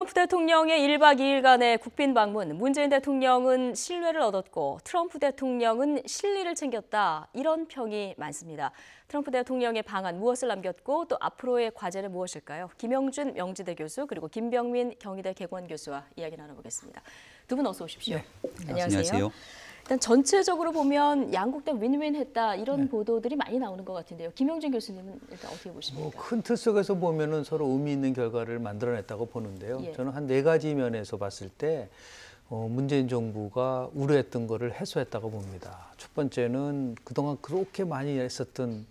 트럼프 대통령의 1박 2일간의 국빈 방문, 문재인 대통령은 신뢰를 얻었고 트럼프 대통령은 실리를 챙겼다. 이런 평이 많습니다. 트럼프 대통령의 방안 무엇을 남겼고 또 앞으로의 과제는 무엇일까요? 김영준 명지대 교수 그리고 김병민 경희대 개관 교수와 이야기 나눠보겠습니다. 두 분 어서 오십시오. 네. 안녕하세요. 일단 전체적으로 보면 양국 다 윈윈했다 이런 보도들이 많이 나오는 것 같은데요. 김영준 교수님은 일단 어떻게 보십니까? 큰 틀 속에서 보면은 서로 의미 있는 결과를 만들어냈다고 보는데요. 예. 저는 한 4가지 면에서 봤을 때 문재인 정부가 우려했던 거를 해소했다고 봅니다. 첫 번째는 그동안 그렇게 많이 했었던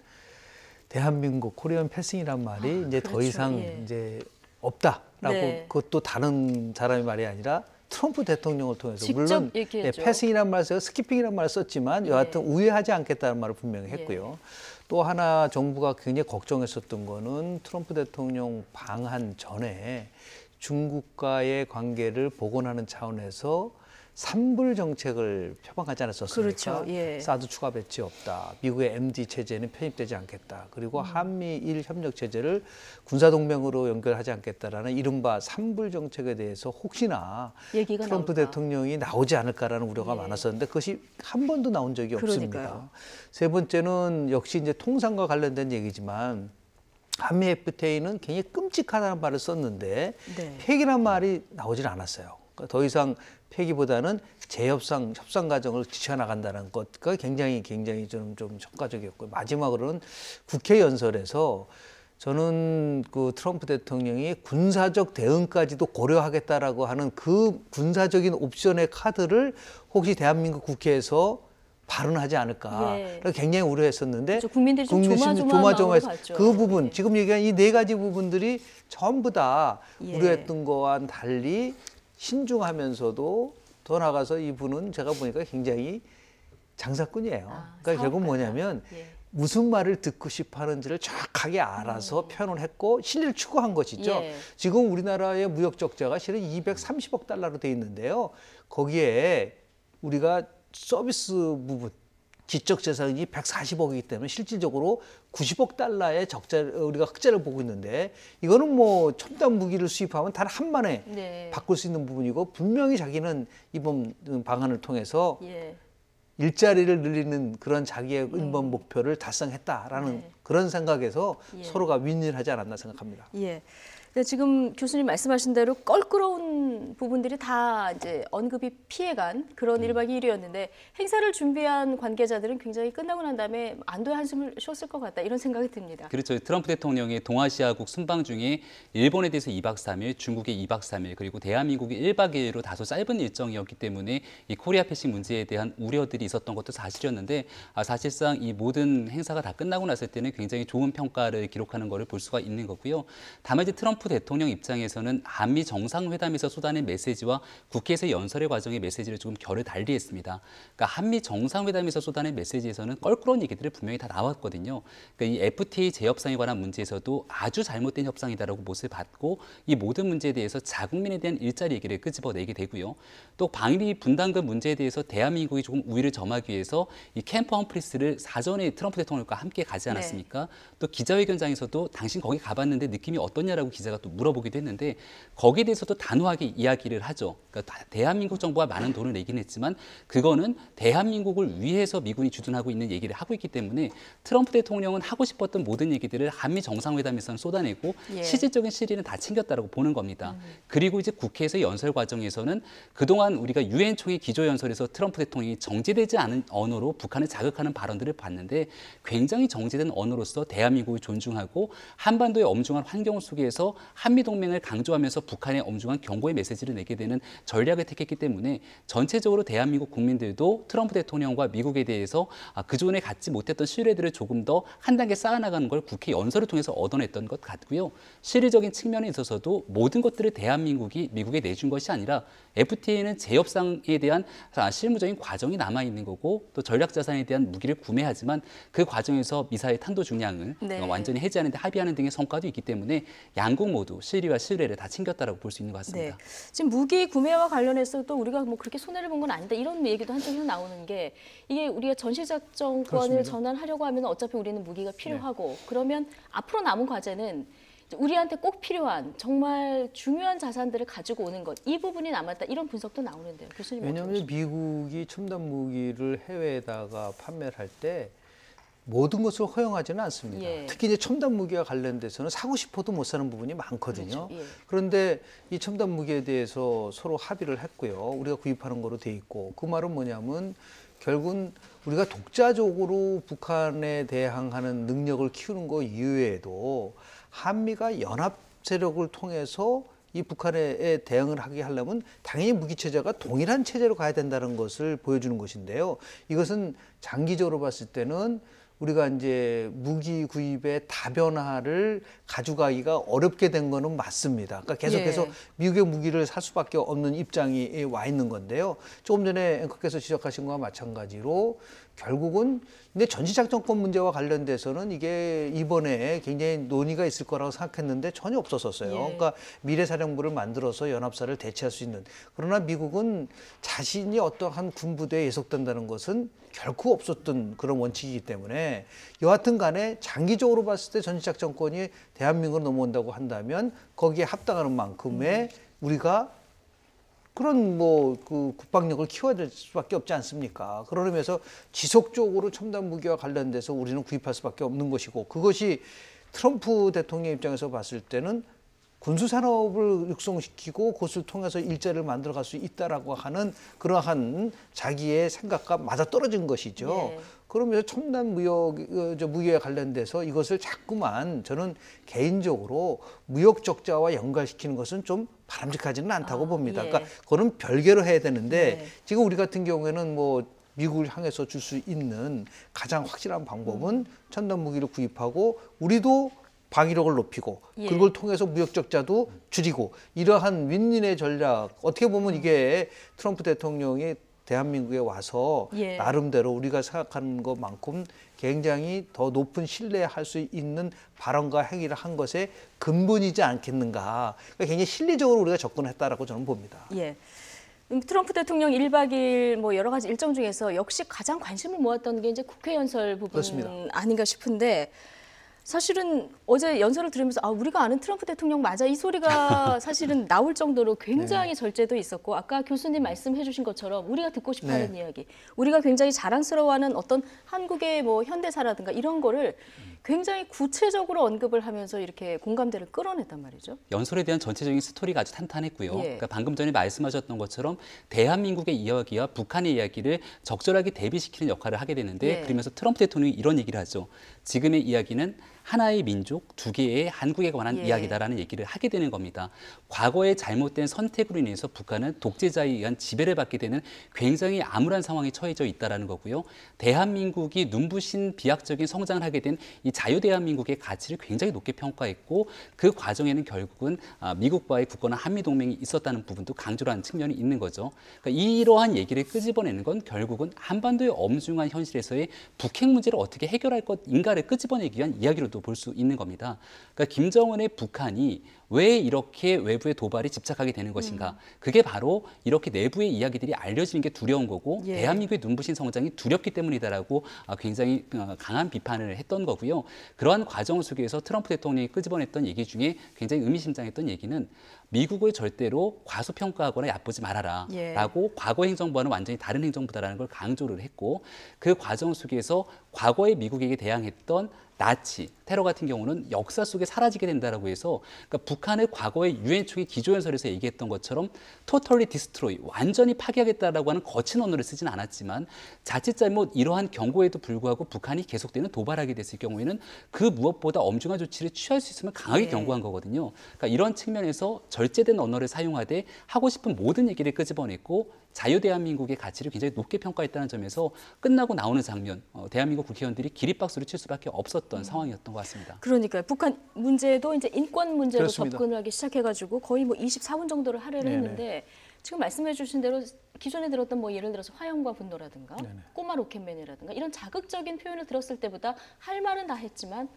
대한민국 코리안 패싱이란 말이 이제 그렇죠. 더 이상 예. 이제 없다라고 네. 그것도 다른 사람의 말이 아니라 트럼프 대통령을 통해서 직접 물론 얘기했죠. 패싱이란 말을 써요. 스키핑이란 말을 썼지만 여하튼 우회하지 않겠다는 말을 분명히 했고요. 또 하나 정부가 굉장히 걱정했었던 거는 트럼프 대통령 방한 전에 중국과의 관계를 복원하는 차원에서 산불 정책을 표방하지 않았었습니까? 그렇죠. 예. 사드 추가 배치 없다. 미국의 MD 체제는 편입되지 않겠다. 그리고 한미일 협력 체제를 군사동맹으로 연결하지 않겠다라는 이른바 산불 정책에 대해서 혹시나 얘기가 트럼프 나올까? 대통령이 나오지 않을까라는 우려가 예. 많았었는데 그것이 한 번도 나온 적이 그러니까요. 없습니다. 세 번째는 역시 이제 통상과 관련된 얘기지만 한미 FTA는 굉장히 끔찍하다는 말을 썼는데 네. 폐기란 말이 나오질 않았어요. 그러니까 더 이상 폐기보다는 협상 과정을 지켜나간다는 것가 굉장히 좀 효과적이었고요. 마지막으로는 국회 연설에서 저는 그 트럼프 대통령이 군사적 대응까지도 고려하겠다라고 하는 그 군사적인 옵션의 카드를 혹시 대한민국 국회에서 발언하지 않을까. 예. 굉장히 우려했었는데 그렇죠. 국민들이 좀 조마조마한 조마조마해서 마음으로 봤죠. 그 부분 예. 지금 얘기한 이 4가지 부분들이 전부 다 예. 우려했던 거와는 달리 신중하면서도 더 나가서 이분은 제가 보니까 굉장히 장사꾼이에요. 그러니까 결국 뭐냐면 예. 무슨 말을 듣고 싶어 하는지를 정확하게 알아서 표현을 했고 실리를 추구한 것이죠. 예. 지금 우리나라의 무역 적자가 실은 230억 달러로 돼 있는데요. 거기에 우리가 서비스 부분 지적 재산이 140억이기 때문에 실질적으로 90억 달러의 적자 우리가 흑자를 보고 있는데 이거는 뭐 첨단 무기를 수입하면 단 한 번에 네. 바꿀 수 있는 부분이고 분명히 자기는 이번 방안을 통해서 예. 일자리를 늘리는 그런 자기의 근본 목표를 달성했다라는 네. 그런 생각에서 예. 서로가 윈윈하지 않았나 생각합니다. 예. 근데 지금 교수님 말씀하신 대로 껄끄러운 부분들이 다 이제 언급이 피해간 그런 1박 2일이었는데 행사를 준비한 관계자들은 굉장히 끝나고 난 다음에 안도의 한숨을 쉬었을 것 같다 이런 생각이 듭니다. 그렇죠. 트럼프 대통령이 동아시아국 순방 중에 일본에 대해서 2박 3일, 중국에 2박 3일, 그리고 대한민국이 1박 2일로 다소 짧은 일정이었기 때문에 이 코리아 패싱 문제에 대한 우려들이 있었던 것도 사실이었는데 사실상 이 모든 행사가 다 끝나고 났을 때는 굉장히 좋은 평가를 기록하는 것을 볼 수가 있는 거고요. 다만 이제 트럼프 대통령 입장에서는 한미 정상회담에서 쏟아낸 메시지와 국회에서 연설의 과정의 메시지를 조금 결을 달리했습니다. 그러니까 한미 정상회담에서 쏟아낸 메시지에서는 껄끄러운 얘기들이 분명히 다 나왔거든요. 그러니까 이 FTA 재협상에 관한 문제에서도 아주 잘못된 협상이다라고 못을 받고 이 모든 문제에 대해서 자국민에 대한 일자리 얘기를 끄집어내게 되고요. 또 방위비 분담금 문제에 대해서 대한민국이 조금 우위를 점하기 위해서 이 캠프 험프리스를 사전에 트럼프 대통령과 함께 가지 않았습니까? 네. 또 기자회견장에서도 당신 거기 가봤는데 느낌이 어떠냐라고 기자가 또 물어보기도 했는데 거기에 대해서도 단호하게 이야기를 하죠. 그러니까 대한민국 정부가 많은 돈을 내긴 했지만 그거는 대한민국을 위해서 미군이 주둔하고 있는 얘기를 하고 있기 때문에 트럼프 대통령은 하고 싶었던 모든 얘기들을 한미 정상회담에서는 쏟아내고 예. 실질적인 실리는 다 챙겼다라고 보는 겁니다. 그리고 이제 국회에서 연설 과정에서는 그동안 우리가 유엔 총회 기조연설에서 트럼프 대통령이 정제되지 않은 언어로 북한을 자극하는 발언들을 봤는데 굉장히 정제된 언어로서 대한민국을 존중하고 한반도의 엄중한 환경 속에서 한미동맹을 강조하면서 북한의 엄중한 경고의 메시지를 내게 되는 전략을 택했기 때문에 전체적으로 대한민국 국민들도 트럼프 대통령과 미국에 대해서 그전에 갖지 못했던 신뢰들을 조금 더 한 단계 쌓아나가는 걸 국회 연설을 통해서 얻어냈던 것 같고요. 실리적인 측면에 있어서도 모든 것들을 대한민국이 미국에 내준 것이 아니라 FTA는 재협상에 대한 실무적인 과정이 남아있는 거고 또 전략자산에 대한 무기를 구매하지만 그 과정에서 미사일 탄도 중량을 완전히 해제하는 데 합의하는 등의 성과도 있기 때문에 양국 모두 실리와 신뢰를 다 챙겼다라고 볼 수 있는 것 같습니다. 네. 지금 무기 구매와 관련해서 또 우리가 뭐 그렇게 손해를 본 건 아니다 이런 얘기도 한쪽에서 나오는 게 이게 우리가 전시작전권을 전환하려고 하면 어차피 우리는 무기가 필요하고 그러면 앞으로 남은 과제는 우리한테 꼭 필요한 정말 중요한 자산들을 가지고 오는 것, 이 부분이 남았다 이런 분석도 나오는데요. 교수님 어떻게 왜냐하면 미국이 첨단 무기를 해외에다가 판매를 할 때 모든 것을 허용하지는 않습니다. 예. 특히 이제 첨단 무기와 관련돼서는 사고 싶어도 못 사는 부분이 많거든요. 그렇죠. 예. 그런데 이 첨단 무기에 대해서 서로 합의를 했고요. 우리가 구입하는 거로 돼 있고, 그 말은 뭐냐면 결국은 우리가 독자적으로 북한에 대항하는 능력을 키우는 거 이외에도 한미가 연합 세력을 통해서 이 북한에 대응을 하게 하려면 당연히 무기 체제가 동일한 체제로 가야 된다는 것을 보여주는 것인데요. 이것은 장기적으로 봤을 때는 우리가 이제 무기 구입의 다변화를 가져가기가 어렵게 된 거는 맞습니다. 그러니까 계속해서 예. 미국의 무기를 살 수밖에 없는 입장이 와 있는 건데요. 조금 전에 앵커께서 지적하신 것과 마찬가지로 결국은 근데 전시작전권 문제와 관련돼서는 이게 이번에 굉장히 논의가 있을 거라고 생각했는데 전혀 없었었어요. 예. 그러니까 미래사령부를 만들어서 연합사를 대체할 수 있는. 그러나 미국은 자신이 어떠한 군부대에 예속된다는 것은 결코 없었던 그런 원칙이기 때문에 여하튼 간에 장기적으로 봤을 때 전시작전권이 대한민국으로 넘어온다고 한다면 거기에 합당하는 만큼의 우리가 그런 그 국방력을 키워야 될 수밖에 없지 않습니까? 그런 의미에서 지속적으로 첨단 무기와 관련돼서 우리는 구입할 수밖에 없는 것이고, 그것이 트럼프 대통령 입장에서 봤을 때는 군수 산업을 육성시키고 그것을 통해서 일자리를 만들어갈 수 있다라고 하는 그러한 자기의 생각과 맞아떨어진 것이죠. 네. 그러면서 첨단 무기에 관련돼서 이것을 자꾸만 저는 개인적으로 무역 적자와 연관시키는 것은 좀 바람직하지는 않다고 봅니다. 예. 그러니까 그거는 별개로 해야 되는데 네. 지금 우리 같은 경우에는 뭐 미국을 향해서 줄 수 있는 가장 확실한 방법은 첨단 무기를 구입하고 우리도 방위력을 높이고 예. 그걸 통해서 무역 적자도 줄이고 이러한 윈윈의 전략, 어떻게 보면 이게 트럼프 대통령이 대한민국에 와서 예. 나름대로 우리가 생각하는 것만큼 굉장히 더 높은 신뢰할 수 있는 발언과 행위를 한 것의 근본이지 않겠는가. 그러니까 굉장히 실리적으로 우리가 접근했다라고 저는 봅니다. 예. 트럼프 대통령 1박 2일 뭐 여러 가지 일정 중에서 역시 가장 관심을 모았던 게 이제 국회 연설 부분 그렇습니다. 아닌가 싶은데, 사실은 어제 연설을 들으면서 우리가 아는 트럼프 대통령 맞아, 이 소리가 사실은 나올 정도로 굉장히 절제도 있었고, 아까 교수님 말씀해 주신 것처럼 우리가 듣고 싶어하는 이야기, 우리가 굉장히 자랑스러워하는 어떤 한국의 뭐 현대사라든가 이런 거를 굉장히 구체적으로 언급을 하면서 이렇게 공감대를 끌어냈단 말이죠. 연설에 대한 전체적인 스토리가 아주 탄탄했고요. 예. 그러니까 방금 전에 말씀하셨던 것처럼 대한민국의 이야기와 북한의 이야기를 적절하게 대비시키는 역할을 하게 되는데, 예. 그러면서 트럼프 대통령이 이런 얘기를 하죠. 지금의 이야기는 하나의 민족, 두 개의 한국에 관한 예. 이야기다라는 얘기를 하게 되는 겁니다. 과거의 잘못된 선택으로 인해서 북한은 독재자에 의한 지배를 받게 되는 굉장히 암울한 상황에 처해져 있다는 거고요. 대한민국이 눈부신 비약적인 성장을 하게 된 이 자유대한민국의 가치를 굉장히 높게 평가했고, 그 과정에는 결국은 미국과의 굳건한 한미동맹이 있었다는 부분도 강조를 하는 측면이 있는 거죠. 그러니까 이러한 얘기를 끄집어내는 건 결국은 한반도의 엄중한 현실에서의 북핵 문제를 어떻게 해결할 것인가를 끄집어내기 위한 이야기로도 볼 수 있는 겁니다. 그러니까 김정은의 북한이 왜 이렇게 외부의 도발이 집착하게 되는 것인가? 그게 바로 이렇게 내부의 이야기들이 알려지는 게 두려운 거고, 예. 대한민국의 눈부신 성장이 두렵기 때문이다라고 굉장히 강한 비판을 했던 거고요. 그러한 과정 속에서 트럼프 대통령이 끄집어냈던 얘기 중에 굉장히 의미심장했던 얘기는 미국을 절대로 과소평가하거나 얕보지 말아라 예. 라고 과거 행정부와는 완전히 다른 행정부다라는 걸 강조를 했고, 그 과정 속에서 과거의 미국에게 대항했던 나치, 테러 같은 경우는 역사 속에 사라지게 된다라고 해서, 그러니까 북한을 과거의 유엔 총회 기조연설에서 얘기했던 것처럼 totally destroy, 완전히 파괴하겠다라고 하는 거친 언어를 쓰진 않았지만, 자칫 잘못 이러한 경고에도 불구하고 북한이 계속되는 도발하게 됐을 경우에는 그 무엇보다 엄중한 조치를 취할 수 있으면 강하게 네. 경고한 거거든요. 그러니까 이런 측면에서 절제된 언어를 사용하되 하고 싶은 모든 얘기를 끄집어냈고, 자유대한민국의 가치를 굉장히 높게 평가했다는 점에서 끝나고 나오는 장면, 대한민국 국회의원들이 기립박수를 칠 수밖에 없었던 상황이었던 것 같습니다. 그러니까요. 북한 문제도 이제 인권 문제로 그렇습니다. 접근을 하기 시작해가지고 거의 뭐 24분 정도를 할애를 네네. 했는데, 지금 말씀해 주신 대로 기존에 들었던 뭐 예를 들어서 화염과 분노라든가 네네. 꼬마 로켓맨이라든가 이런 자극적인 표현을 들었을 때보다 할 말은 다 했지만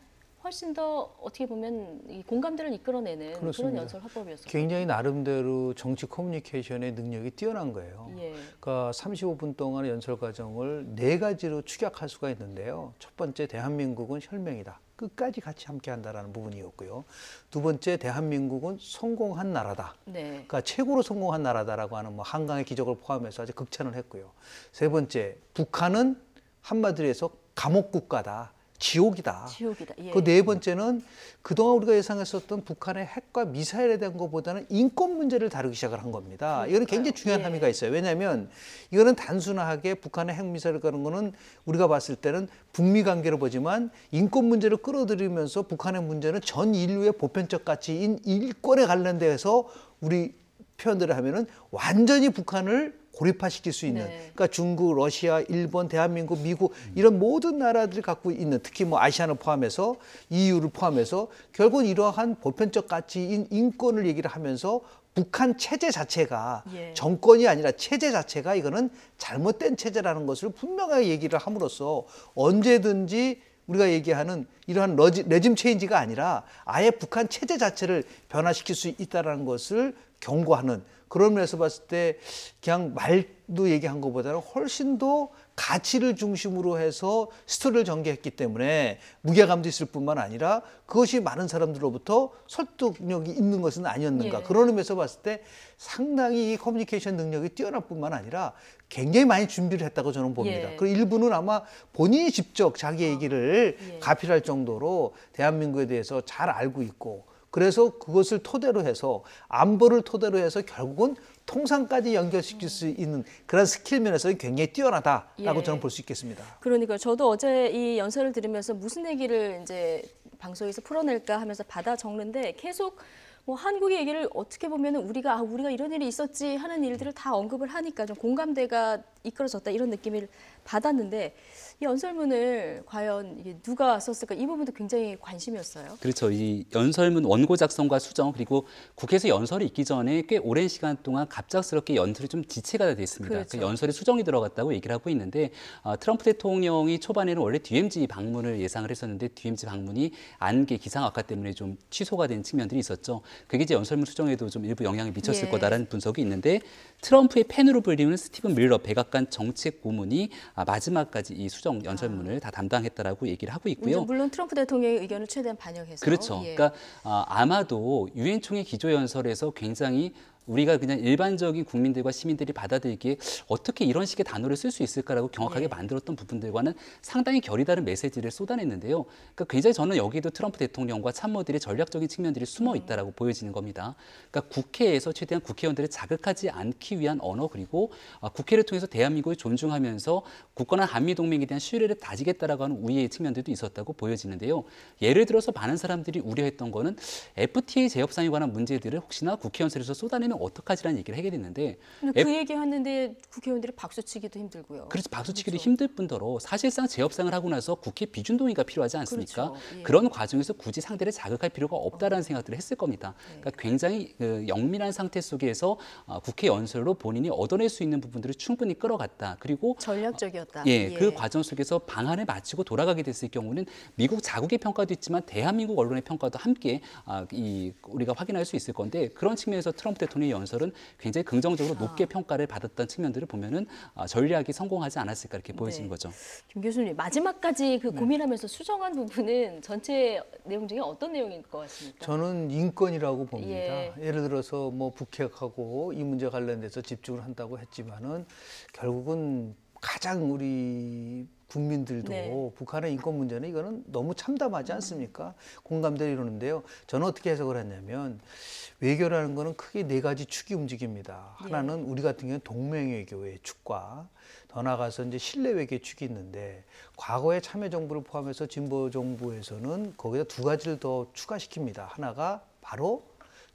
훨씬 더 어떻게 보면 이 공감대를 이끌어내는 그런 그렇습니다. 연설 화법이었어요. 굉장히 나름대로 정치 커뮤니케이션의 능력이 뛰어난 거예요. 예. 그러니까 35분 동안의 연설 과정을 4가지로 축약할 수가 있는데요. 첫 번째, 대한민국은 혈맹이다. 끝까지 같이 함께한다라는 부분이었고요. 두 번째, 대한민국은 성공한 나라다. 네. 그러니까 최고로 성공한 나라다라고 하는 뭐 한강의 기적을 포함해서 아주 극찬을 했고요. 세 번째, 북한은 한마디로 해서 감옥 국가다. 지옥이다. 지옥이다. 예. 그 네 번째는 그동안 우리가 예상했었던 북한의 핵과 미사일에 대한 것보다는 인권 문제를 다루기 시작을 한 겁니다. 이거는 굉장히 중요한 예. 함의가 있어요. 왜냐하면 이거는 단순하게 북한의 핵 미사일을 가는 거는 우리가 봤을 때는 북미 관계로 보지만 인권 문제를 끌어들이면서 북한의 문제는 전 인류의 보편적 가치인 인권에 관련돼서 우리 표현들을 하면은 완전히 북한을 고립화시킬 수 있는, 네. 그러니까 중국, 러시아, 일본, 대한민국, 미국 이런 모든 나라들이 갖고 있는, 특히 뭐 아시아를 포함해서 EU를 포함해서 결국은 이러한 보편적 가치인 인권을 얘기를 하면서 북한 체제 자체가 예. 정권이 아니라 체제 자체가 이거는 잘못된 체제라는 것을 분명하게 얘기를 함으로써 언제든지 우리가 얘기하는 이러한 레짐 체인지가 아니라 아예 북한 체제 자체를 변화시킬 수 있다는 것을 경고하는, 그런 면에서 봤을 때 그냥 말도 얘기한 것보다는 훨씬 더 가치를 중심으로 해서 스토리를 전개했기 때문에 무게감도 있을 뿐만 아니라 그것이 많은 사람들로부터 설득력이 있는 것은 아니었는가. 예. 그런 의미에서 봤을 때 상당히 이 커뮤니케이션 능력이 뛰어날 뿐만 아니라 굉장히 많이 준비를 했다고 저는 봅니다. 예. 그리고 일부는 아마 본인이 직접 자기 얘기를 예. 가필할 정도로 대한민국에 대해서 잘 알고 있고, 그래서 그것을 토대로 해서 안보를 토대로 해서 결국은 통상까지 연결시킬 수 있는 그런 스킬 면에서 굉장히 뛰어나다라고 예. 저는 볼 수 있겠습니다. 그러니까 저도 어제 이 연설을 들으면서 무슨 얘기를 이제 방송에서 풀어낼까 하면서 받아 적는데 계속 뭐 한국의 얘기를 어떻게 보면 우리가 이런 일이 있었지 하는 일들을 다 언급을 하니까 좀 공감대가 이끌어졌다 이런 느낌을 받았는데, 이 연설문을 과연 이게 누가 썼을까, 이 부분도 굉장히 관심이었어요. 그렇죠. 이 연설문 원고 작성과 수정, 그리고 국회에서 연설이 있기 전에 꽤 오랜 시간 동안 갑작스럽게 연설이 좀 지체가 됐습니다. 그렇죠. 그 연설에 수정이 들어갔다고 얘기를 하고 있는데, 트럼프 대통령이 초반에는 원래 DMZ 방문을 예상을 했었는데 DMZ 방문이 안개 기상 악화 때문에 좀 취소가 된 측면들이 있었죠. 그게 이제 연설문 수정에도 좀 일부 영향을 미쳤을 예. 거다라는 분석이 있는데, 트럼프의 팬으로 불리는 스티븐 밀러 백악관 정책 고문이 마지막까지 이 수정 연설문을 다 담당했다라고 얘기를 하고 있고요. 물론 트럼프 대통령의 의견을 최대한 반영해서. 그렇죠. 예. 그러니까 아마도 유엔 총회 기조연설에서 굉장히 우리가 그냥 일반적인 국민들과 시민들이 받아들이기에 어떻게 이런 식의 단어를 쓸 수 있을까라고 경악하게 예. 만들었던 부분들과는 상당히 결이 다른 메시지를 쏟아냈는데요. 그러니까 굉장히 저는 여기에도 트럼프 대통령과 참모들의 전략적인 측면들이 숨어 있다라고 보여지는 겁니다. 그러니까 국회에서 최대한 국회의원들을 자극하지 않기 위한 언어, 그리고 국회를 통해서 대한민국을 존중하면서 굳건한 한미동맹에 대한 신뢰를 다지겠다라고 하는 우위의 측면들도 있었다고 보여지는데요. 예를 들어서 많은 사람들이 우려했던 거는 FTA 재협상에 관한 문제들을 혹시나 국회의원실에서 쏟아내면 어떡하지라는 얘기를 하게 됐는데, 근데 그 얘기 하는데 국회의원들이 박수치기도 힘들고요. 그래서 박수치기도 그렇죠. 힘들 뿐더러 사실상 재협상을 하고 나서 국회 비준동의가 필요하지 않습니까? 그렇죠. 예. 그런 과정에서 굳이 상대를 자극할 필요가 없다라는 생각들을 했을 겁니다. 그러니까 굉장히 영민한 상태 속에서 국회 연설로 본인이 얻어낼 수 있는 부분들을 충분히 끌어갔다. 그리고 전략적이었다. 그 과정 속에서 방안을 마치고 돌아가게 됐을 경우는 미국 자국의 평가도 있지만 대한민국 언론의 평가도 함께 우리가 확인할 수 있을 건데, 그런 측면에서 트럼프 대통령의 연설은 굉장히 긍정적으로 높게 평가를 받았던 측면들을 보면은 전략이 성공하지 않았을까 이렇게 보여지는 거죠. 김 교수님, 마지막까지 고민하면서 수정한 부분은 전체 내용 중에 어떤 내용일 것 같습니까? 저는 인권이라고 봅니다. 예. 예를 들어서 뭐 북핵하고 이 문제 관련돼서 집중을 한다고 했지만은 결국은 가장 우리 국민들도 네. 북한의 인권 문제는 이거는 너무 참담하지 않습니까? 공감대를 이루는데요. 저는 어떻게 해석을 했냐면, 외교라는 거는 크게 네 가지 축이 움직입니다. 하나는 우리 같은 경우는 동맹외교의 축과, 더 나아가서 이제 신뢰 외교의 축이 있는데, 과거의 참여정부를 포함해서 진보정부에서는 거기다 두 가지를 더 추가시킵니다. 하나가 바로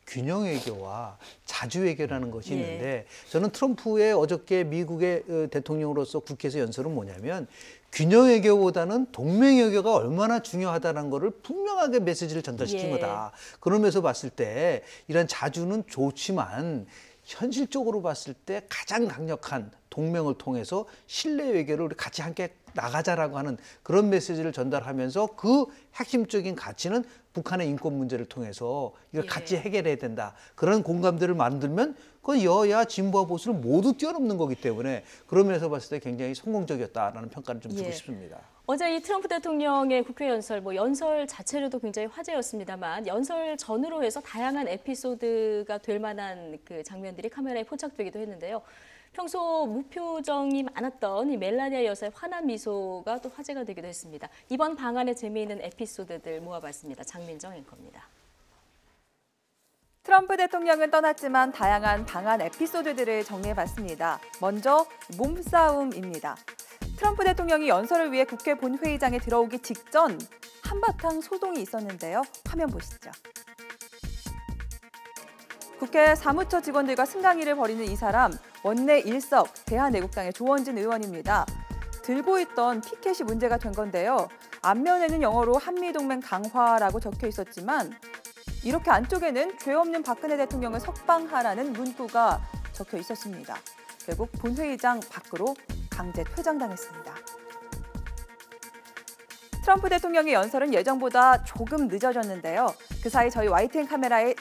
균형 외교와 자주 외교라는 것이 예. 있는데, 저는 트럼프의 어저께 미국의 대통령으로서 국회에서 연설은 뭐냐면, 균형 외교보다는 동맹 외교가 얼마나 중요하다는 것을 분명하게 메시지를 전달시킨 예. 거다. 그러면서 봤을 때 이런 자주는 좋지만 현실적으로 봤을 때 가장 강력한 동맹을 통해서 신뢰 외교를 우리 같이 함께 나가자라고 하는 그런 메시지를 전달하면서 그 핵심적인 가치는 북한의 인권 문제를 통해서 이걸 같이 해결해야 된다. 그런 공감대를 만들면 그 여야 진보와 보수를 모두 뛰어넘는 거기 때문에 그런 면에서 봤을 때 굉장히 성공적이었다라는 평가를 좀 주고 싶습니다. 어제 이 트럼프 대통령의 국회 연설, 연설 자체로도 굉장히 화제였습니다만 연설 전후로 해서 다양한 에피소드가 될 만한 그 장면들이 카메라에 포착되기도 했는데요. 평소 무표정이 많았던 이 멜라니아 여사의 환한 미소가 또 화제가 되기도 했습니다. 이번 방안의 재미있는 에피소드들 모아봤습니다. 장민정 앵커입니다. 트럼프 대통령은 떠났지만 다양한 방한 에피소드들을 정리해봤습니다. 먼저 몸싸움입니다. 트럼프 대통령이 연설을 위해 국회 본회의장에 들어오기 직전 한바탕 소동이 있었는데요. 화면 보시죠. 국회 사무처 직원들과 승강이를 벌이는 이 사람, 원내 일석 대한애국당의 조원진 의원입니다. 들고 있던 피켓이 문제가 된 건데요. 앞면에는 영어로 한미동맹 강화라고 적혀 있었지만 이렇게 안쪽에는 죄 없는 박근혜 대통령을 석방하라는 문구가 적혀 있었습니다. 결국 본회의장 밖으로 강제 퇴장당했습니다. 트럼프 대통령의 연설은 예정보다 조금 늦어졌는데요. 그 사이 저희 YTN 카메라에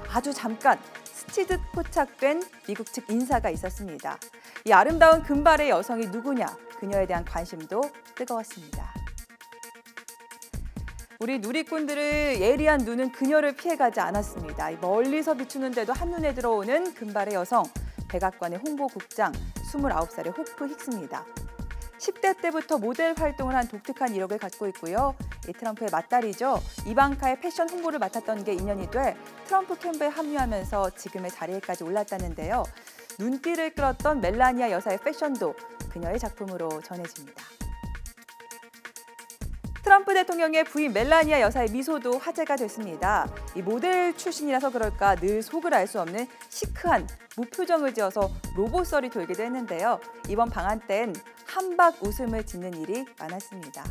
아주 잠깐 스치듯 포착된 미국 측 인사가 있었습니다. 이 아름다운 금발의 여성이 누구냐, 그녀에 대한 관심도 뜨거웠습니다. 우리 누리꾼들의 예리한 눈은 그녀를 피해가지 않았습니다. 멀리서 비추는데도 한눈에 들어오는 금발의 여성, 백악관의 홍보국장 29살의 호프 힉스입니다. 10대 때부터 모델 활동을 한 독특한 이력을 갖고 있고요. 이 트럼프의 맏딸이죠. 이방카의 패션 홍보를 맡았던 게 인연이 돼 트럼프 캠프에 합류하면서 지금의 자리에까지 올랐다는데요. 눈길을 끌었던 멜라니아 여사의 패션도 그녀의 작품으로 전해집니다. 트럼프 대통령의 부인 멜라니아 여사의 미소도 화제가 됐습니다. 이 모델 출신이라서 그럴까 늘 속을 알 수 없는 시크한 무표정을 지어서 로봇설이 돌기도 했는데요. 이번 방한 땐 한박 웃음을 짓는 일이 많았습니다.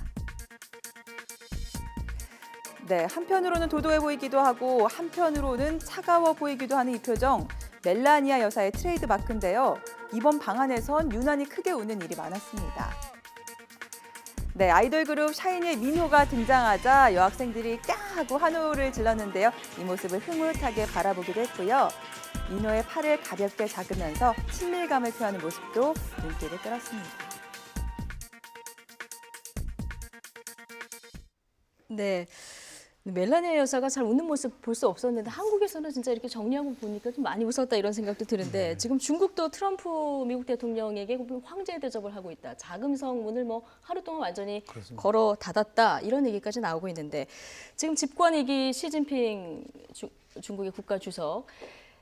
네, 한편으로는 도도해 보이기도 하고 한편으로는 차가워 보이기도 하는 이 표정, 멜라니아 여사의 트레이드 마크인데요. 이번 방한에선 유난히 크게 웃는 일이 많았습니다. 네, 아이돌 그룹 샤이니의 민호가 등장하자 여학생들이 까 하고 환호를 질렀는데요. 이 모습을 흐뭇하게 바라보기도 했고요. 민호의 팔을 가볍게 잡으면서 친밀감을 표하는 모습도 눈길을 끌었습니다. 네. 멜라니아 여사가 잘 웃는 모습 볼 수 없었는데 한국에서는 진짜 이렇게 정리하고 보니까 좀 많이 웃었다 이런 생각도 드는데 지금 중국도 트럼프 미국 대통령에게 황제 대접을 하고 있다. 자금성 문을 하루 동안 완전히 그렇습니다. 걸어 닫았다 이런 얘기까지 나오고 있는데 지금 집권 2기 시진핑 중국의 국가 주석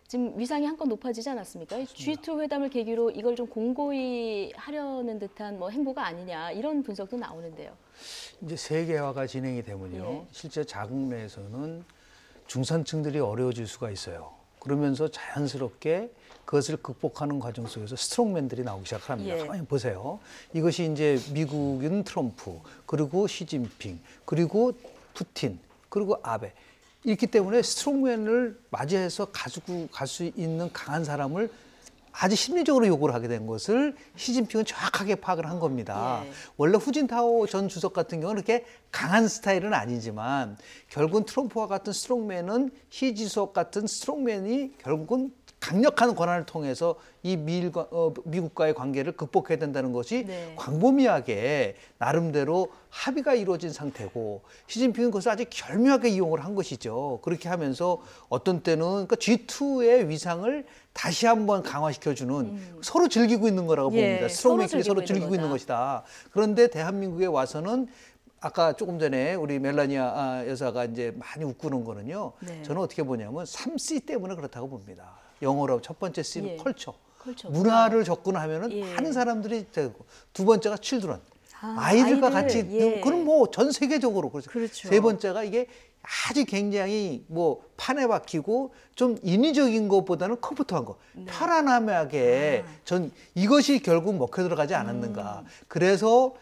지금 위상이 한껏 높아지지 않았습니까? G2 회담을 계기로 이걸 좀 공고히 하려는 듯한 행보가 아니냐 이런 분석도 나오는데요. 이제 세계화가 진행이 되면요. 실제 자국 내에서는 중산층들이 어려워질 수가 있어요. 그러면서 자연스럽게 그것을 극복하는 과정 속에서 스트롱맨들이 나오기 시작합니다. 가만히 보세요. 이것이 이제 미국인 트럼프, 그리고 시진핑, 그리고 푸틴, 그리고 아베. 있기 때문에 스트롱맨을 맞이해서 가지고 갈 수 있는 강한 사람을 아주 심리적으로 요구를 하게 된 것을 시진핑은 정확하게 파악을 한 겁니다. 원래 후진타오 전 주석 같은 경우는 그렇게 강한 스타일은 아니지만 결국은 트럼프와 같은 스트롱맨은 시 주석 같은 스트롱맨이 결국은 강력한 권한을 통해서 이 미국과의 관계를 극복해야 된다는 것이 광범위하게 나름대로 합의가 이루어진 상태고 시진핑은 그것을 아주 결묘하게 이용을 한 것이죠. 그렇게 하면서 어떤 때는 그러니까 G2의 위상을 다시 한번 강화시켜주는 서로 즐기고 있는 거라고 봅니다. 스트롱맨끼리 서로 즐기고 있는 것이다. 그런데 대한민국에 와서는 아까 조금 전에 우리 멜라니아 여사가 이제 많이 웃고는 거는요. 저는 어떻게 보냐면 3C 때문에 그렇다고 봅니다. 영어로 첫 번째 C는 컬처. 문화를 접근하면은 많은 사람들이 되고 두 번째가 children. 아이들과 같이 그럼 전 세계적으로 그렇죠. 세 번째가 이게 아주 굉장히 판에 박히고 좀 인위적인 것보다는 컴포트한 거, 편안하게 전 이것이 결국 먹혀 들어가지 않았는가. 그래서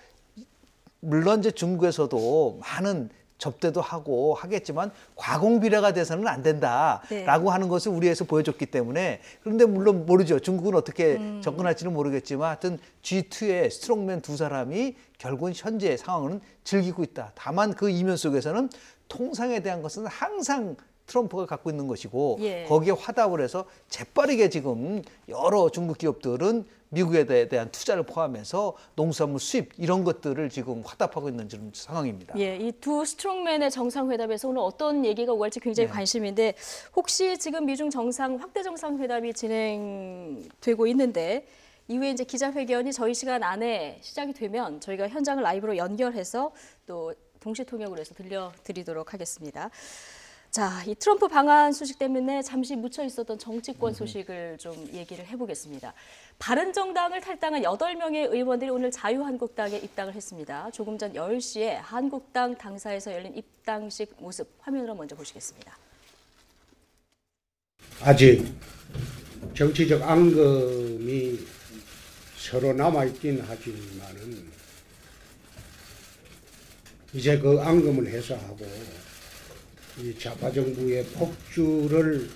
물론 이제 중국에서도 많은 접대도 하고 하겠지만 과공비례가 돼서는 안 된다라고 하는 것을 우리에서 보여줬기 때문에 그런데 물론 모르죠. 중국은 어떻게 접근할지는 모르겠지만 하여튼 G2의 스트롱맨 두 사람이 결국은 현재 상황은 즐기고 있다. 다만 그 이면 속에서는 통상에 대한 것은 항상 트럼프가 갖고 있는 것이고 거기에 화답을 해서 재빠르게 지금 여러 중국 기업들은 미국에 대한 투자를 포함해서 농수산물 수입 이런 것들을 지금 화답하고 있는 지금 상황입니다. 예, 이 두 스트롱맨의 정상회담에서 오늘 어떤 얘기가 오갈지 굉장히 관심인데 혹시 지금 미중 확대 정상회담이 진행되고 있는데 이후에 이제 기자회견이 저희 시간 안에 시작이 되면 저희가 현장을 라이브로 연결해서 또 동시 통역으로 해서 들려드리도록 하겠습니다. 자, 이 트럼프 방한 소식 때문에 잠시 묻혀 있었던 정치권 소식을 좀 얘기를 해보겠습니다. 바른정당을 탈당한 8명의 의원들이 오늘 자유한국당에 입당을 했습니다. 조금 전 10시에 한국당 당사에서 열린 입당식 모습 화면으로 먼저 보시겠습니다. 아직 정치적 앙금이 서로 남아있긴 하지만은 이제 그 앙금을 해소하고 이 좌파 정부의 폭주를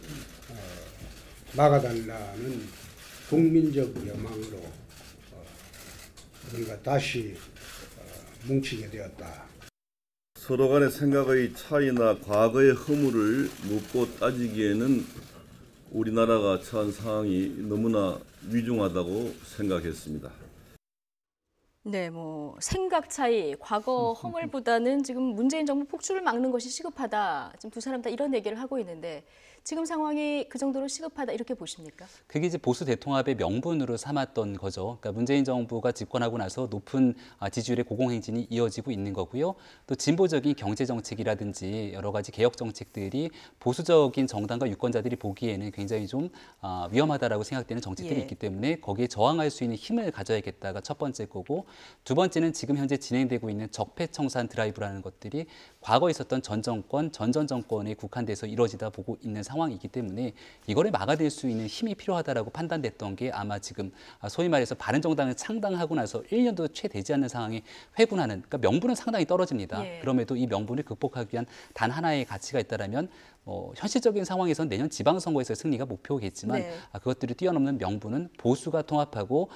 막아달라는 국민적 여망으로 우리가 다시 뭉치게 되었다. 서로 간의 생각의 차이나 과거의 허물을 묻고 따지기에는 우리나라가 처한 상황이 너무나 위중하다고 생각했습니다. 네, 뭐 생각 차이, 과거 허물보다는 지금 문재인 정부 폭주를 막는 것이 시급하다. 지금 두 사람 다 이런 얘기를 하고 있는데 지금 상황이 그 정도로 시급하다 이렇게 보십니까? 그게 이제 보수 대통합의 명분으로 삼았던 거죠. 그러니까 문재인 정부가 집권하고 나서 높은 지지율의 고공행진이 이어지고 있는 거고요. 또 진보적인 경제 정책이라든지 여러 가지 개혁 정책들이 보수적인 정당과 유권자들이 보기에는 굉장히 좀 위험하다라고 생각되는 정책들이 있기 때문에 거기에 저항할 수 있는 힘을 가져야겠다가 첫 번째 거고, 두 번째는 지금 현재 진행되고 있는 적폐청산 드라이브라는 것들이 과거에 있었던 전 정권, 전 정권에 국한돼서 이루어지다 보고 있는 상황이기 때문에 이거를 막아낼 수 있는 힘이 필요하다라고 판단됐던 게 아마 지금 소위 말해서 바른정당을 창당하고 나서 1년도 채 되지 않는 상황에 회군하는, 그러니까 명분은 상당히 떨어집니다. 그럼에도 이 명분을 극복하기 위한 단 하나의 가치가 있다라면 현실적인 상황에서는 내년 지방선거에서의 승리가 목표겠지만 그것들을 뛰어넘는 명분은 보수가 통합하고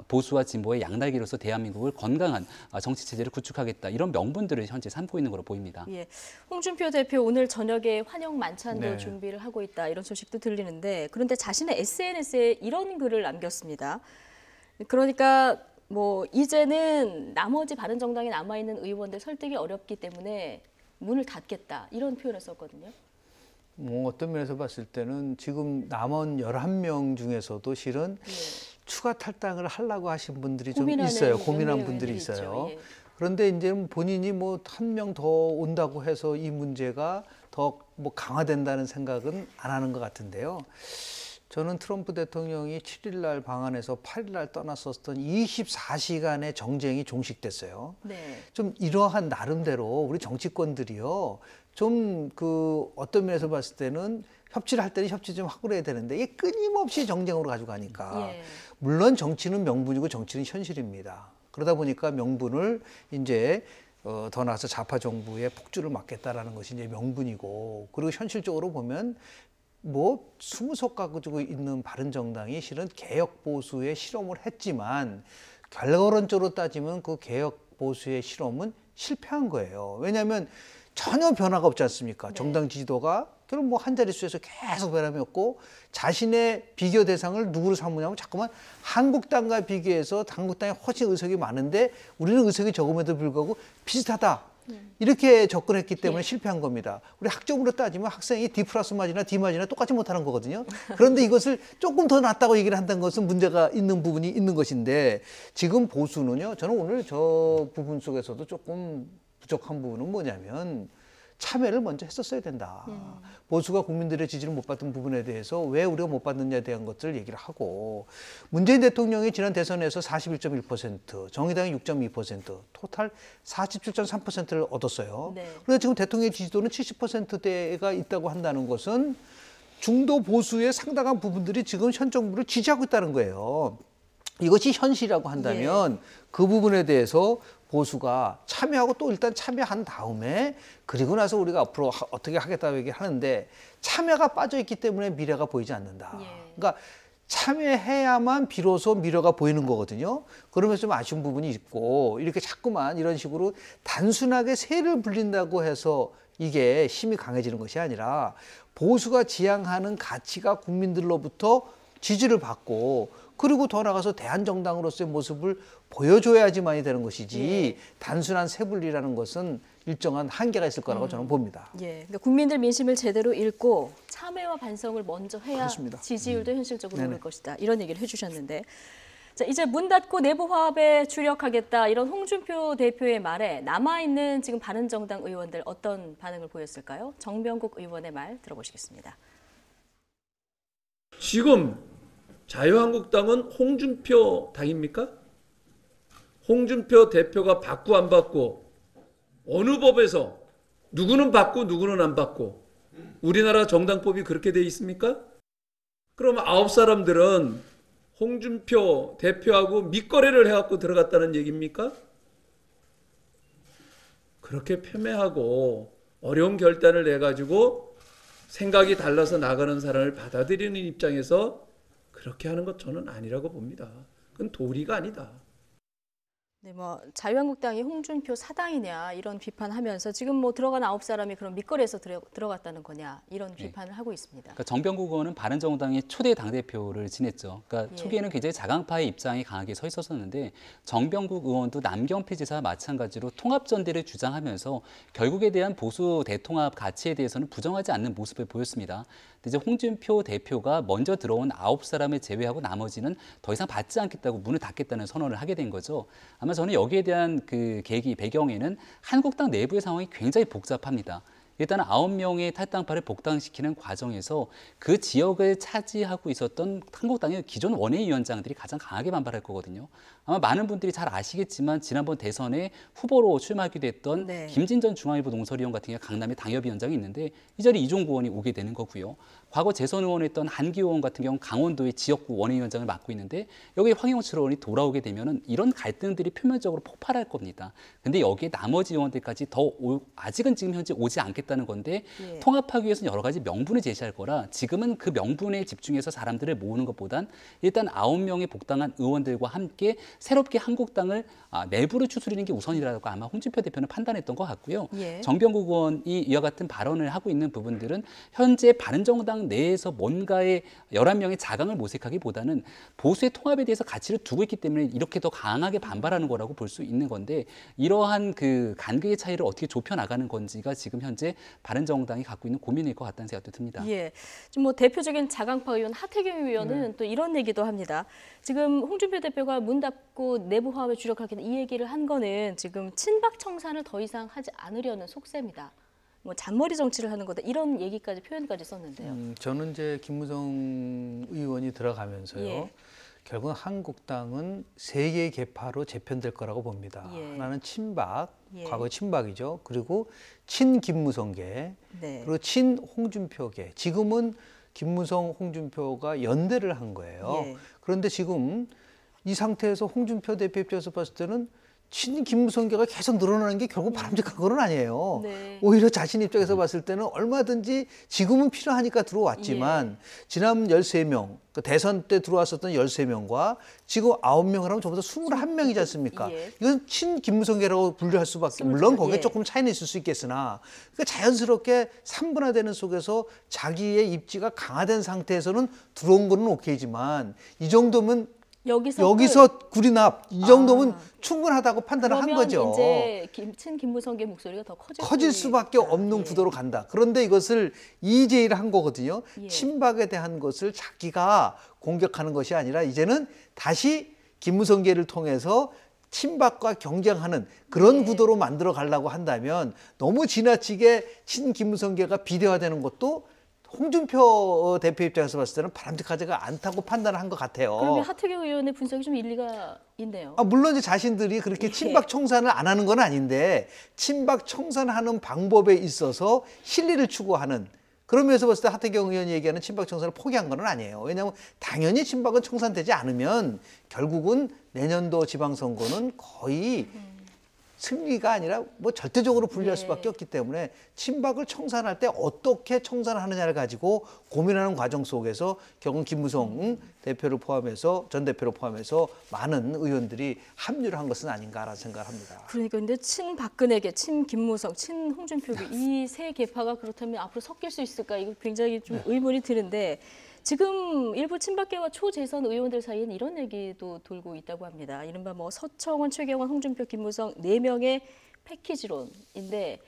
보수와 진보의 양날개로서 대한민국을 건강한 정치체제를 구축하겠다, 이런 명분들을 현재 삼고 있는 것으로 보입니다. 예, 홍준표 대표 오늘 저녁에 환영 만찬도 준비를 하고 있다, 이런 소식도 들리는데, 그런데 자신의 SNS에 이런 글을 남겼습니다. 그러니까 뭐 이제는 나머지 바른정당에 남아있는 의원들 설득이 어렵기 때문에 문을 닫겠다, 이런 표현을 썼거든요. 뭐 어떤 면에서 봤을 때는 지금 남은 11명 중에서도 실은 추가 탈당을 하려고 하신 분들이 좀 있어요. 고민한 분들이 있어요. 그런데 이제 본인이 뭐 한 명 더 온다고 해서 이 문제가 더 뭐 강화된다는 생각은 안 하는 것 같은데요. 저는 트럼프 대통령이 7일 날 방한해서 8일 날 떠났었던 24시간의 정쟁이 종식됐어요. 좀 이러한 나름대로 우리 정치권들이요, 좀 그 어떤 면에서 봤을 때는 협치를 할 때는 협치 좀 하고 그래야 되는데 이게 끊임없이 정쟁으로 가지고 가니까 물론 정치는 명분이고 정치는 현실입니다. 그러다 보니까 명분을 이제 더 나아가서 좌파 정부의 폭주를 막겠다라는 것이 이제 명분이고, 그리고 현실적으로 보면 뭐 20석 가지고 있는 바른정당이 실은 개혁 보수의 실험을 했지만 결과론적으로 따지면 그 개혁 보수의 실험은 실패한 거예요. 왜냐하면 전혀 변화가 없지 않습니까? 정당 지지도가 그럼 뭐 한 자릿수에서 계속 변함이 없고, 자신의 비교 대상을 누구로 삼느냐면 자꾸만 한국당과 비교해서 한국당이 훨씬 의석이 많은데 우리는 의석이 적음에도 불구하고 비슷하다, 이렇게 접근했기 때문에 실패한 겁니다. 우리 학점으로 따지면 학생이 D 플러스 맞이나 D 맞이나 똑같이 못하는 거거든요. 그런데 이것을 조금 더 낫다고 얘기를 한다는 것은 문제가 있는 부분이 있는 것인데, 지금 보수는요, 저는 오늘 저 부분 속에서도 조금 부족한 부분은 뭐냐면 참여를 먼저 했었어야 된다. 보수가 국민들의 지지를 못 받은 부분에 대해서 왜 우리가 못 받느냐에 대한 것들을 얘기를 하고, 문재인 대통령이 지난 대선에서 41.1%, 정의당이 6.2%, 토탈 47.3%를 얻었어요. 그래서 지금 대통령의 지지도는 70%대가 있다고 한다는 것은 중도 보수의 상당한 부분들이 지금 현 정부를 지지하고 있다는 거예요. 이것이 현실이라고 한다면 그 부분에 대해서 보수가 참여하고 또 일단 참여한 다음에 그리고 나서 우리가 앞으로 어떻게 하겠다고 얘기하는데 참여가 빠져 있기 때문에 미래가 보이지 않는다. 예. 그러니까 참여해야만 비로소 미래가 보이는 거거든요. 그러면서 좀 아쉬운 부분이 있고 이렇게 자꾸만 이런 식으로 단순하게 세를 불린다고 해서 이게 힘이 강해지는 것이 아니라 보수가 지향하는 가치가 국민들로부터 지지를 받고 그리고 더 나아가서 대한정당으로서의 모습을 보여줘야지만이 되는 것이지 단순한 세분리라는 것은 일정한 한계가 있을 거라고 저는 봅니다. 예, 그러니까 국민들 민심을 제대로 읽고 참여와 반성을 먼저 해야 그렇습니다. 지지율도 현실적으로 네네. 오를 것이다. 이런 얘기를 해주셨는데, 자 이제 문 닫고 내부 화합에 주력하겠다 이런 홍준표 대표의 말에 남아 있는 지금 바른정당 의원들 어떤 반응을 보였을까요? 정병국 의원의 말 들어보시겠습니다. 지금 자유한국당은 홍준표 당입니까? 홍준표 대표가 받고 안 받고 어느 법에서 누구는 받고 누구는 안 받고 우리나라 정당법이 그렇게 돼 있습니까? 그럼 9사람들은 홍준표 대표하고 밑거래를 해갖고 들어갔다는 얘기입니까? 그렇게 폄훼하고 어려운 결단을 내가지고 생각이 달라서 나가는 사람을 받아들이는 입장에서 그렇게 하는 것 저는 아니라고 봅니다. 그건 도리가 아니다. 네, 뭐 자유한국당이 홍준표 사당이냐 이런 비판하면서 지금 뭐 들어간 9사람이 그런 밑거리에서 들어갔다는 거냐 이런 비판을 하고 있습니다. 그러니까 정병국 의원은 바른정당의 초대 당대표를 지냈죠. 그러니까 초기에는 굉장히 자강파의 입장이 강하게 서 있었었는데 정병국 의원도 남경필 지사와 마찬가지로 통합전대를 주장하면서 결국에 대한 보수 대통합 가치에 대해서는 부정하지 않는 모습을 보였습니다. 근데 이제 홍준표 대표가 먼저 들어온 9사람을 제외하고 나머지는 더 이상 받지 않겠다고 문을 닫겠다는 선언을 하게 된 거죠. 아마 저는 여기에 대한 그 계기, 배경에는 한국당 내부의 상황이 굉장히 복잡합니다. 일단 9명의 탈당파를 복당시키는 과정에서 그 지역을 차지하고 있었던 한국당의 기존 원외위원장들이 가장 강하게 반발할 거거든요. 아마 많은 분들이 잘 아시겠지만 지난번 대선에 후보로 출마하기도 했던 김진 전 중앙일보 농설위원 같은 경우 강남에 당협위원장이 있는데 이 자리에 이종구 의원이 오게 되는 거고요. 과거 재선 의원했던 한기호 의원 같은 경우 강원도의 지역구 원외위원장을 맡고 있는데 여기에 황영철 의원이 돌아오게 되면은 이런 갈등들이 표면적으로 폭발할 겁니다. 근데 여기에 나머지 의원들까지 아직은 지금 현재 오지 않겠다는 건데 통합하기 위해서는 여러 가지 명분을 제시할 거라 지금은 그 명분에 집중해서 사람들을 모으는 것보단 일단 9명의 복당한 의원들과 함께 새롭게 한국당을 내부를 추스리는 게 우선이라고 아마 홍준표 대표는 판단했던 것 같고요. 정병국 의원이 이와 같은 발언을 하고 있는 부분들은 현재 바른정당 내에서 뭔가의 11명의 자강을 모색하기보다는 보수의 통합에 대해서 가치를 두고 있기 때문에 이렇게 더 강하게 반발하는 거라고 볼 수 있는 건데 이러한 그 간극의 차이를 어떻게 좁혀나가는 건지가 지금 현재 바른정당이 갖고 있는 고민일 것 같다는 생각도 듭니다. 예, 지금 뭐 대표적인 자강파 의원 하태경 의원은 또 이런 얘기도 합니다. 지금 홍준표 대표가 문 닫고 내부 화합에 주력하겠다 이 얘기를 한 거는 지금 친박 청산을 더 이상 하지 않으려는 속셈이다. 뭐 잔머리 정치를 하는 거다 이런 얘기까지 표현까지 썼는데요. 저는 이제 김무성 의원이 들어가면서요. 결국 한국당은 세 개의 계파로 재편될 거라고 봅니다. 하나는 친박, 과거 친박이죠. 그리고 친김무성계, 그리고 친홍준표계. 지금은 김무성, 홍준표가 연대를 한 거예요. 그런데 지금 이 상태에서 홍준표 대표 입장에서 봤을 때는 친김무성계가 계속 늘어나는 게 결국 바람직한 건 아니에요. 오히려 자신 입장에서 봤을 때는 얼마든지 지금은 필요하니까 들어왔지만 지난 13명, 그 대선 때 들어왔었던 13명과 지금 9명을 하면 전부 다 21명이지 않습니까? 이건 친김무성계라고 분류할 수밖에, 물론 거기에 조금 차이는 있을 수 있겠으나 그러니까 자연스럽게 3분화되는 속에서 자기의 입지가 강화된 상태에서는 들어온 거는 오케이지만 이 정도면 여기서 구리납 이 정도면 충분하다고 판단을 한 거죠. 이제 친김무성계 목소리가 더 커질 수밖에 없는 구도로 간다. 그런데 이것을 이재일 한 거거든요. 친박에 대한 것을 자기가 공격하는 것이 아니라 이제는 다시 김무성계를 통해서 친박과 경쟁하는 그런 구도로 만들어 가려고 한다면 너무 지나치게 친김무성계가 비대화되는 것도 홍준표 대표 입장에서 봤을 때는 바람직하지가 않다고 판단을 한 것 같아요. 그러면 하태경 의원의 분석이 좀 일리가 있네요. 물론 이제 자신들이 그렇게 친박 청산을 안 하는 건 아닌데 친박 청산하는 방법에 있어서 실리를 추구하는 그런 면에서 봤을 때 하태경 의원이 얘기하는 친박 청산을 포기한 건 아니에요. 왜냐하면 당연히 친박은 청산되지 않으면 결국은 내년도 지방선거는 거의 승리가 아니라 뭐 절대적으로 불리할 예. 수밖에 없기 때문에 친박을 청산할 때 어떻게 청산하느냐를 가지고 고민하는 과정 속에서 결국 김무성 대표를 포함해서 전 대표를 포함해서 많은 의원들이 합류를 한 것은 아닌가라는 생각을 합니다. 그러니까 근데 친박근혜계, 친김무성, 친홍준표계 이 세 계파가 그렇다면 앞으로 섞일 수 있을까? 이거 굉장히 좀 의문이 드는데 지금 일부 친박계와 초재선 의원들 사이에는 이런 얘기도 돌고 있다고 합니다. 이른바 뭐 서청원, 최경환, 홍준표, 김무성 4명의 패키지론인데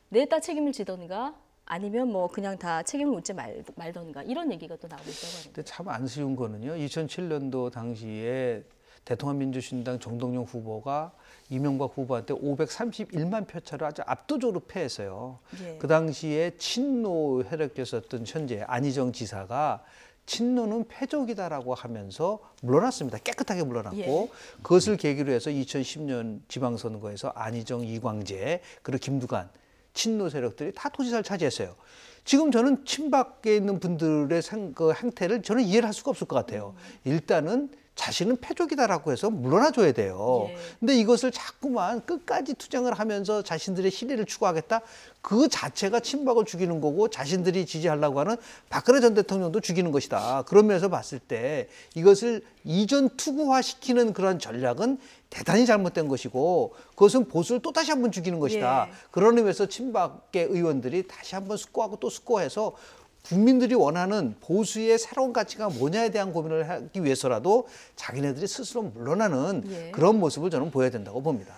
냈다 책임을 지던가 아니면 뭐 그냥 다 책임을 묻지 말던가 이런 얘기가 또 나오고 있다고 합니다. 근데 참 안쓰러운 거는요. 2007년도 당시에 대통합민주신당 정동영 후보가 이명박 후보한테 531만 표 차로 아주 압도적으로 패했어요. 예. 그 당시에 친노 혈액이었던 현재 안희정 지사가 친노는 패족이다라고 하면서 물러났습니다. 깨끗하게 물러났고 예. 그것을 계기로 해서 2010년 지방선거에서 안희정, 이광재 그리고 김두관 친노 세력들이 다 도지사를 차지했어요. 지금 저는 친박에 있는 분들의 그 행태를 저는 이해를 할 수가 없을 것 같아요. 일단은 자신은 패족이다라고 해서 물러나줘야 돼요. 예. 근데 이것을 자꾸만 끝까지 투쟁을 하면서 자신들의 실리를 추구하겠다? 그 자체가 친박을 죽이는 거고 자신들이 지지하려고 하는 박근혜 전 대통령도 죽이는 것이다. 그런 면에서 봤을 때 이것을 이전 투구화시키는 그런 전략은 대단히 잘못된 것이고 그것은 보수를 또다시 한번 죽이는 것이다. 예. 그런 의미에서 친박계 의원들이 다시 한번 숙고하고 또 숙고해서 국민들이 원하는 보수의 새로운 가치가 뭐냐에 대한 고민을 하기 위해서라도 자기네들이 스스로 물러나는 예. 그런 모습을 저는 보여야 된다고 봅니다.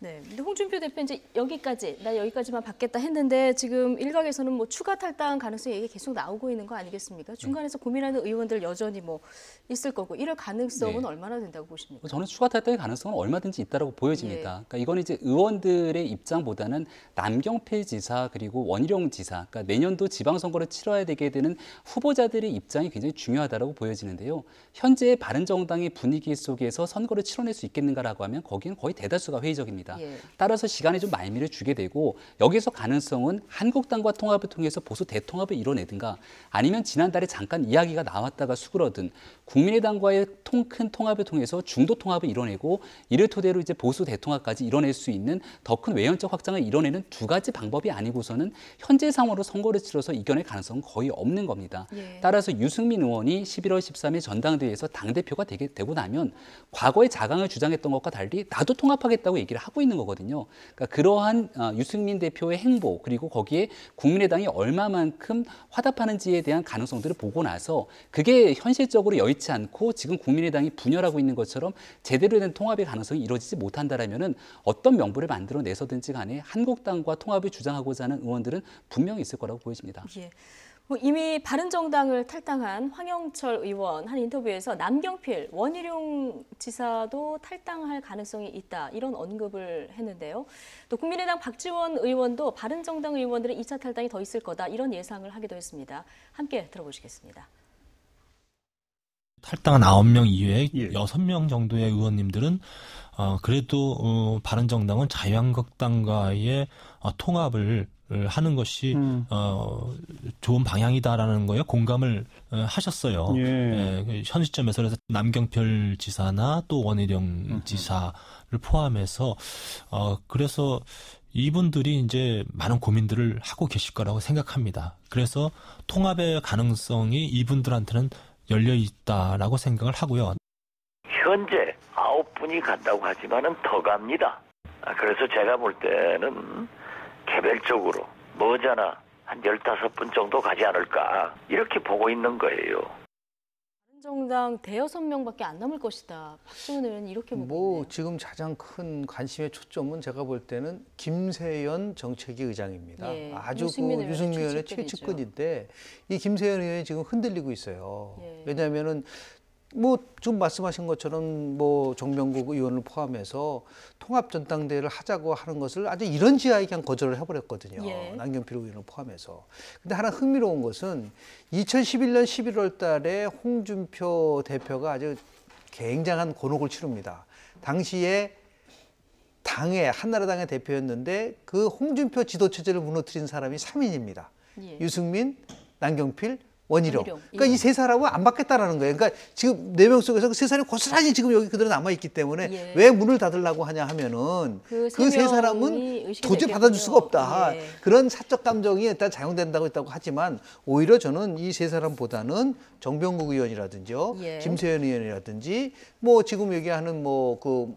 네, 근데 홍준표 대표 이제 나 여기까지만 받겠다 했는데 지금 일각에서는 뭐 추가 탈당 가능성이 얘기 계속 나오고 있는 거 아니겠습니까? 중간에서 고민하는 의원들 여전히 뭐 있을 거고 이럴 가능성은 네. 얼마나 된다고 보십니까? 저는 추가 탈당의 가능성은 얼마든지 있다고 보여집니다. 예. 그러니까 이거는 이제 의원들의 입장보다는 남경필 지사 그리고 원희룡 지사, 그러니까 내년도 지방선거를 치러야 되게 되는 후보자들의 입장이 굉장히 중요하다고 보여지는데요. 현재 바른정당의 분위기 속에서 선거를 치러낼 수 있겠는가라고 하면 거기는 거의 대다수가 회의적입니다. 예. 따라서 시간에 좀 말미를 주게 되고 여기서 가능성은 한국당과 통합을 통해서 보수 대통합을 이뤄내든가 아니면 지난달에 잠깐 이야기가 나왔다가 수그러든 국민의당과의 큰 통합을 통해서 중도 통합을 이뤄내고 이를 토대로 이제 보수 대통합까지 이뤄낼 수 있는 더 큰 외연적 확장을 이뤄내는 두 가지 방법이 아니고서는 현재 상황으로 선거를 치러서 이겨낼 가능성은 거의 없는 겁니다. 예. 따라서 유승민 의원이 11월 13일 전당대회에서 당대표가 되고 나면 과거에 자강을 주장했던 것과 달리 나도 통합하겠다고 얘기를 하고 있는 거거든요. 그러니까 그러한 유승민 대표의 행보 그리고 거기에 국민의당이 얼마만큼 화답하는지에 대한 가능성들을 보고 나서 그게 현실적으로 여의치 않고 지금 국민의당이 분열하고 있는 것처럼 제대로 된 통합의 가능성이 이루어지지 못한다라면은 어떤 명분을 만들어내서든지 간에 한국당과 통합을 주장하고자 하는 의원들은 분명히 있을 거라고 보여집니다. 예. 뭐 이미 바른정당을 탈당한 황영철 의원 한 인터뷰에서 남경필, 원희룡 지사도 탈당할 가능성이 있다 이런 언급을 했는데요. 또 국민의당 박지원 의원도 바른정당 의원들의 2차 탈당이 더 있을 거다 이런 예상을 하기도 했습니다. 함께 들어보시겠습니다. 탈당한 9명 이외에 6명 정도의 의원님들은 그래도 바른정당은 자유한국당과의 통합을 하는 것이 좋은 방향이다라는 거에 공감을 하셨어요. 예, 현 시점에서 그래서 남경필 지사나 또 원희룡 지사를 포함해서 그래서 이분들이 이제 많은 고민들을 하고 계실 거라고 생각합니다. 그래서 통합의 가능성이 이분들한테는 열려 있다라고 생각을 하고요. 현재 9분이 간다고 하지만은 더 갑니다. 그래서 제가 볼 때는 개별적으로 머지않아 한 15분 정도 가지 않을까 이렇게 보고 있는 거예요. 바른정당 대여섯 명밖에 안 남을 것이다. 박지원 의원은 이렇게 보고 있네요. 지금 가장 큰 관심의 초점은 제가 볼 때는 김세연 정책위 의장입니다. 예, 아주 유승민 유승민 의원의 최측근이죠. 최측근인데 이 김세연 의원이 지금 흔들리고 있어요. 예. 왜냐하면은 지금 말씀하신 것처럼 정명국 의원을 포함해서 통합 전당대회를 하자고 하는 것을 아주 이런 지하에 그냥 거절을 해버렸거든요. 예. 남경필 의원을 포함해서. 근데 하나 흥미로운 것은 2011년 11월 달에 홍준표 대표가 아주 굉장한 곤혹을 치릅니다. 당시에 당의 한나라당의 대표였는데 그 홍준표 지도체제를 무너뜨린 사람이 3인입니다. 예. 유승민, 남경필, 원희룡. 원희룡. 그러니까 예. 이 세 사람은 안 받겠다라는 거예요. 그러니까 지금 4명 속에서 그 세 사람이 고스란히 지금 여기 그대로 남아있기 때문에 예. 왜 문을 닫으려고 하냐 하면은 그 그 세 명이 사람은 의식이 도저히 됐겠군요. 받아줄 수가 없다. 예. 그런 사적 감정이 일단 작용된다고 했다고 하지만 오히려 저는 이 세 사람보다는 정병국 의원이라든지요, 예. 김세현 의원이라든지 뭐 지금 얘기하는 뭐 그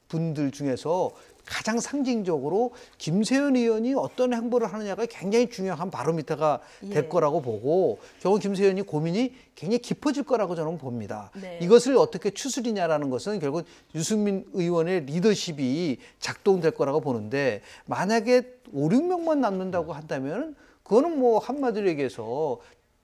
분들 중에서 가장 상징적으로 김세현 의원이 어떤 행보를 하느냐가 굉장히 중요한 바로미터가 될 예. 거라고 보고 결국 김세현이 고민이 굉장히 깊어질 거라고 저는 봅니다. 네. 이것을 어떻게 추스리냐라는 것은 결국 유승민 의원의 리더십이 작동될 거라고 보는데 만약에 5, 6명만 남는다고 한다면 그거는 뭐 한마디로 얘기해서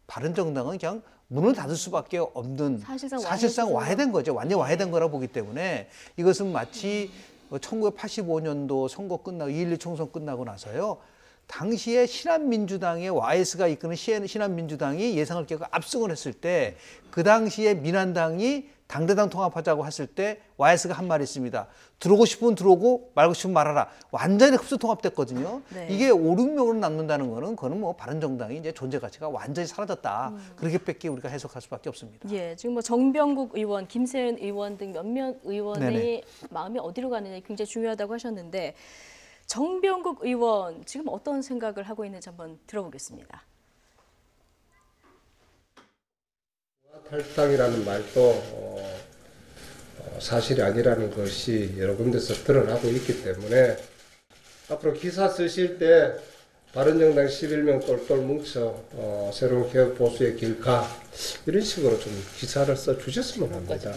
바른정당은 그냥 문을 닫을 수밖에 없는 사실상 와야 된 거죠. 완전 와야 된 거라 보기 때문에 이것은 마치 1985년도 선거 끝나고 2.12 총선 끝나고 나서요. 당시에 신한민주당의 YS가 이끄는 신한민주당이 예상을 깨고 압승을 했을 때 그 당시에 민한당이 당대당 통합하자고 했을 때 YS가 한 말이 있습니다. 들어오고 싶으면 들어오고 말고 싶으면 말아라. 완전히 흡수 통합됐거든요. 네. 이게 5, 6명으로 남는다는 거는 그거는 뭐 바른정당이 이제 존재 가치가 완전히 사라졌다. 그렇게밖에 우리가 해석할 수밖에 없습니다. 예, 지금 뭐 정병국 의원, 김세현 의원 등 몇몇 의원의 네네. 마음이 어디로 가느냐 굉장히 중요하다고 하셨는데 정병국 의원 지금 어떤 생각을 하고 있는지 한번 들어보겠습니다. 탈당이라는 말도 사실이 아니라는 것이 여러 군데서 드러나고 있기 때문에 앞으로 기사 쓰실 때 바른정당 11명 똘똘 뭉쳐 새로운 개혁 보수의 길가 이런 식으로 좀 기사를 써주셨으면 합니다.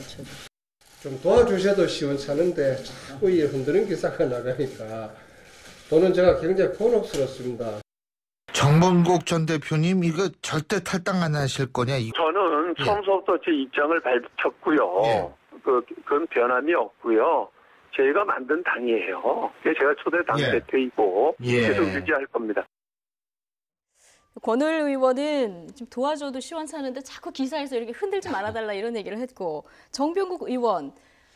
좀 도와주셔도 시원찮은데 자꾸 이 흔드는 기사가 나가니까 저는 제가 굉장히 곤혹스럽습니다. 정범국 전 대표님 이거 절대 탈당 안 하실 거냐? 저는 처음부터 제 입장을 밝혔고요. 예. 그건 변함이 없고요. 저희가 만든 당이에요. 제가 초대 당대표이고 계속 유지할 겁니다. 권오일 의원은 좀 도와줘도 시원찮은데 자꾸 기사에서 이렇게 흔들지 말아달라 이런 얘기를 했고 정병국 의원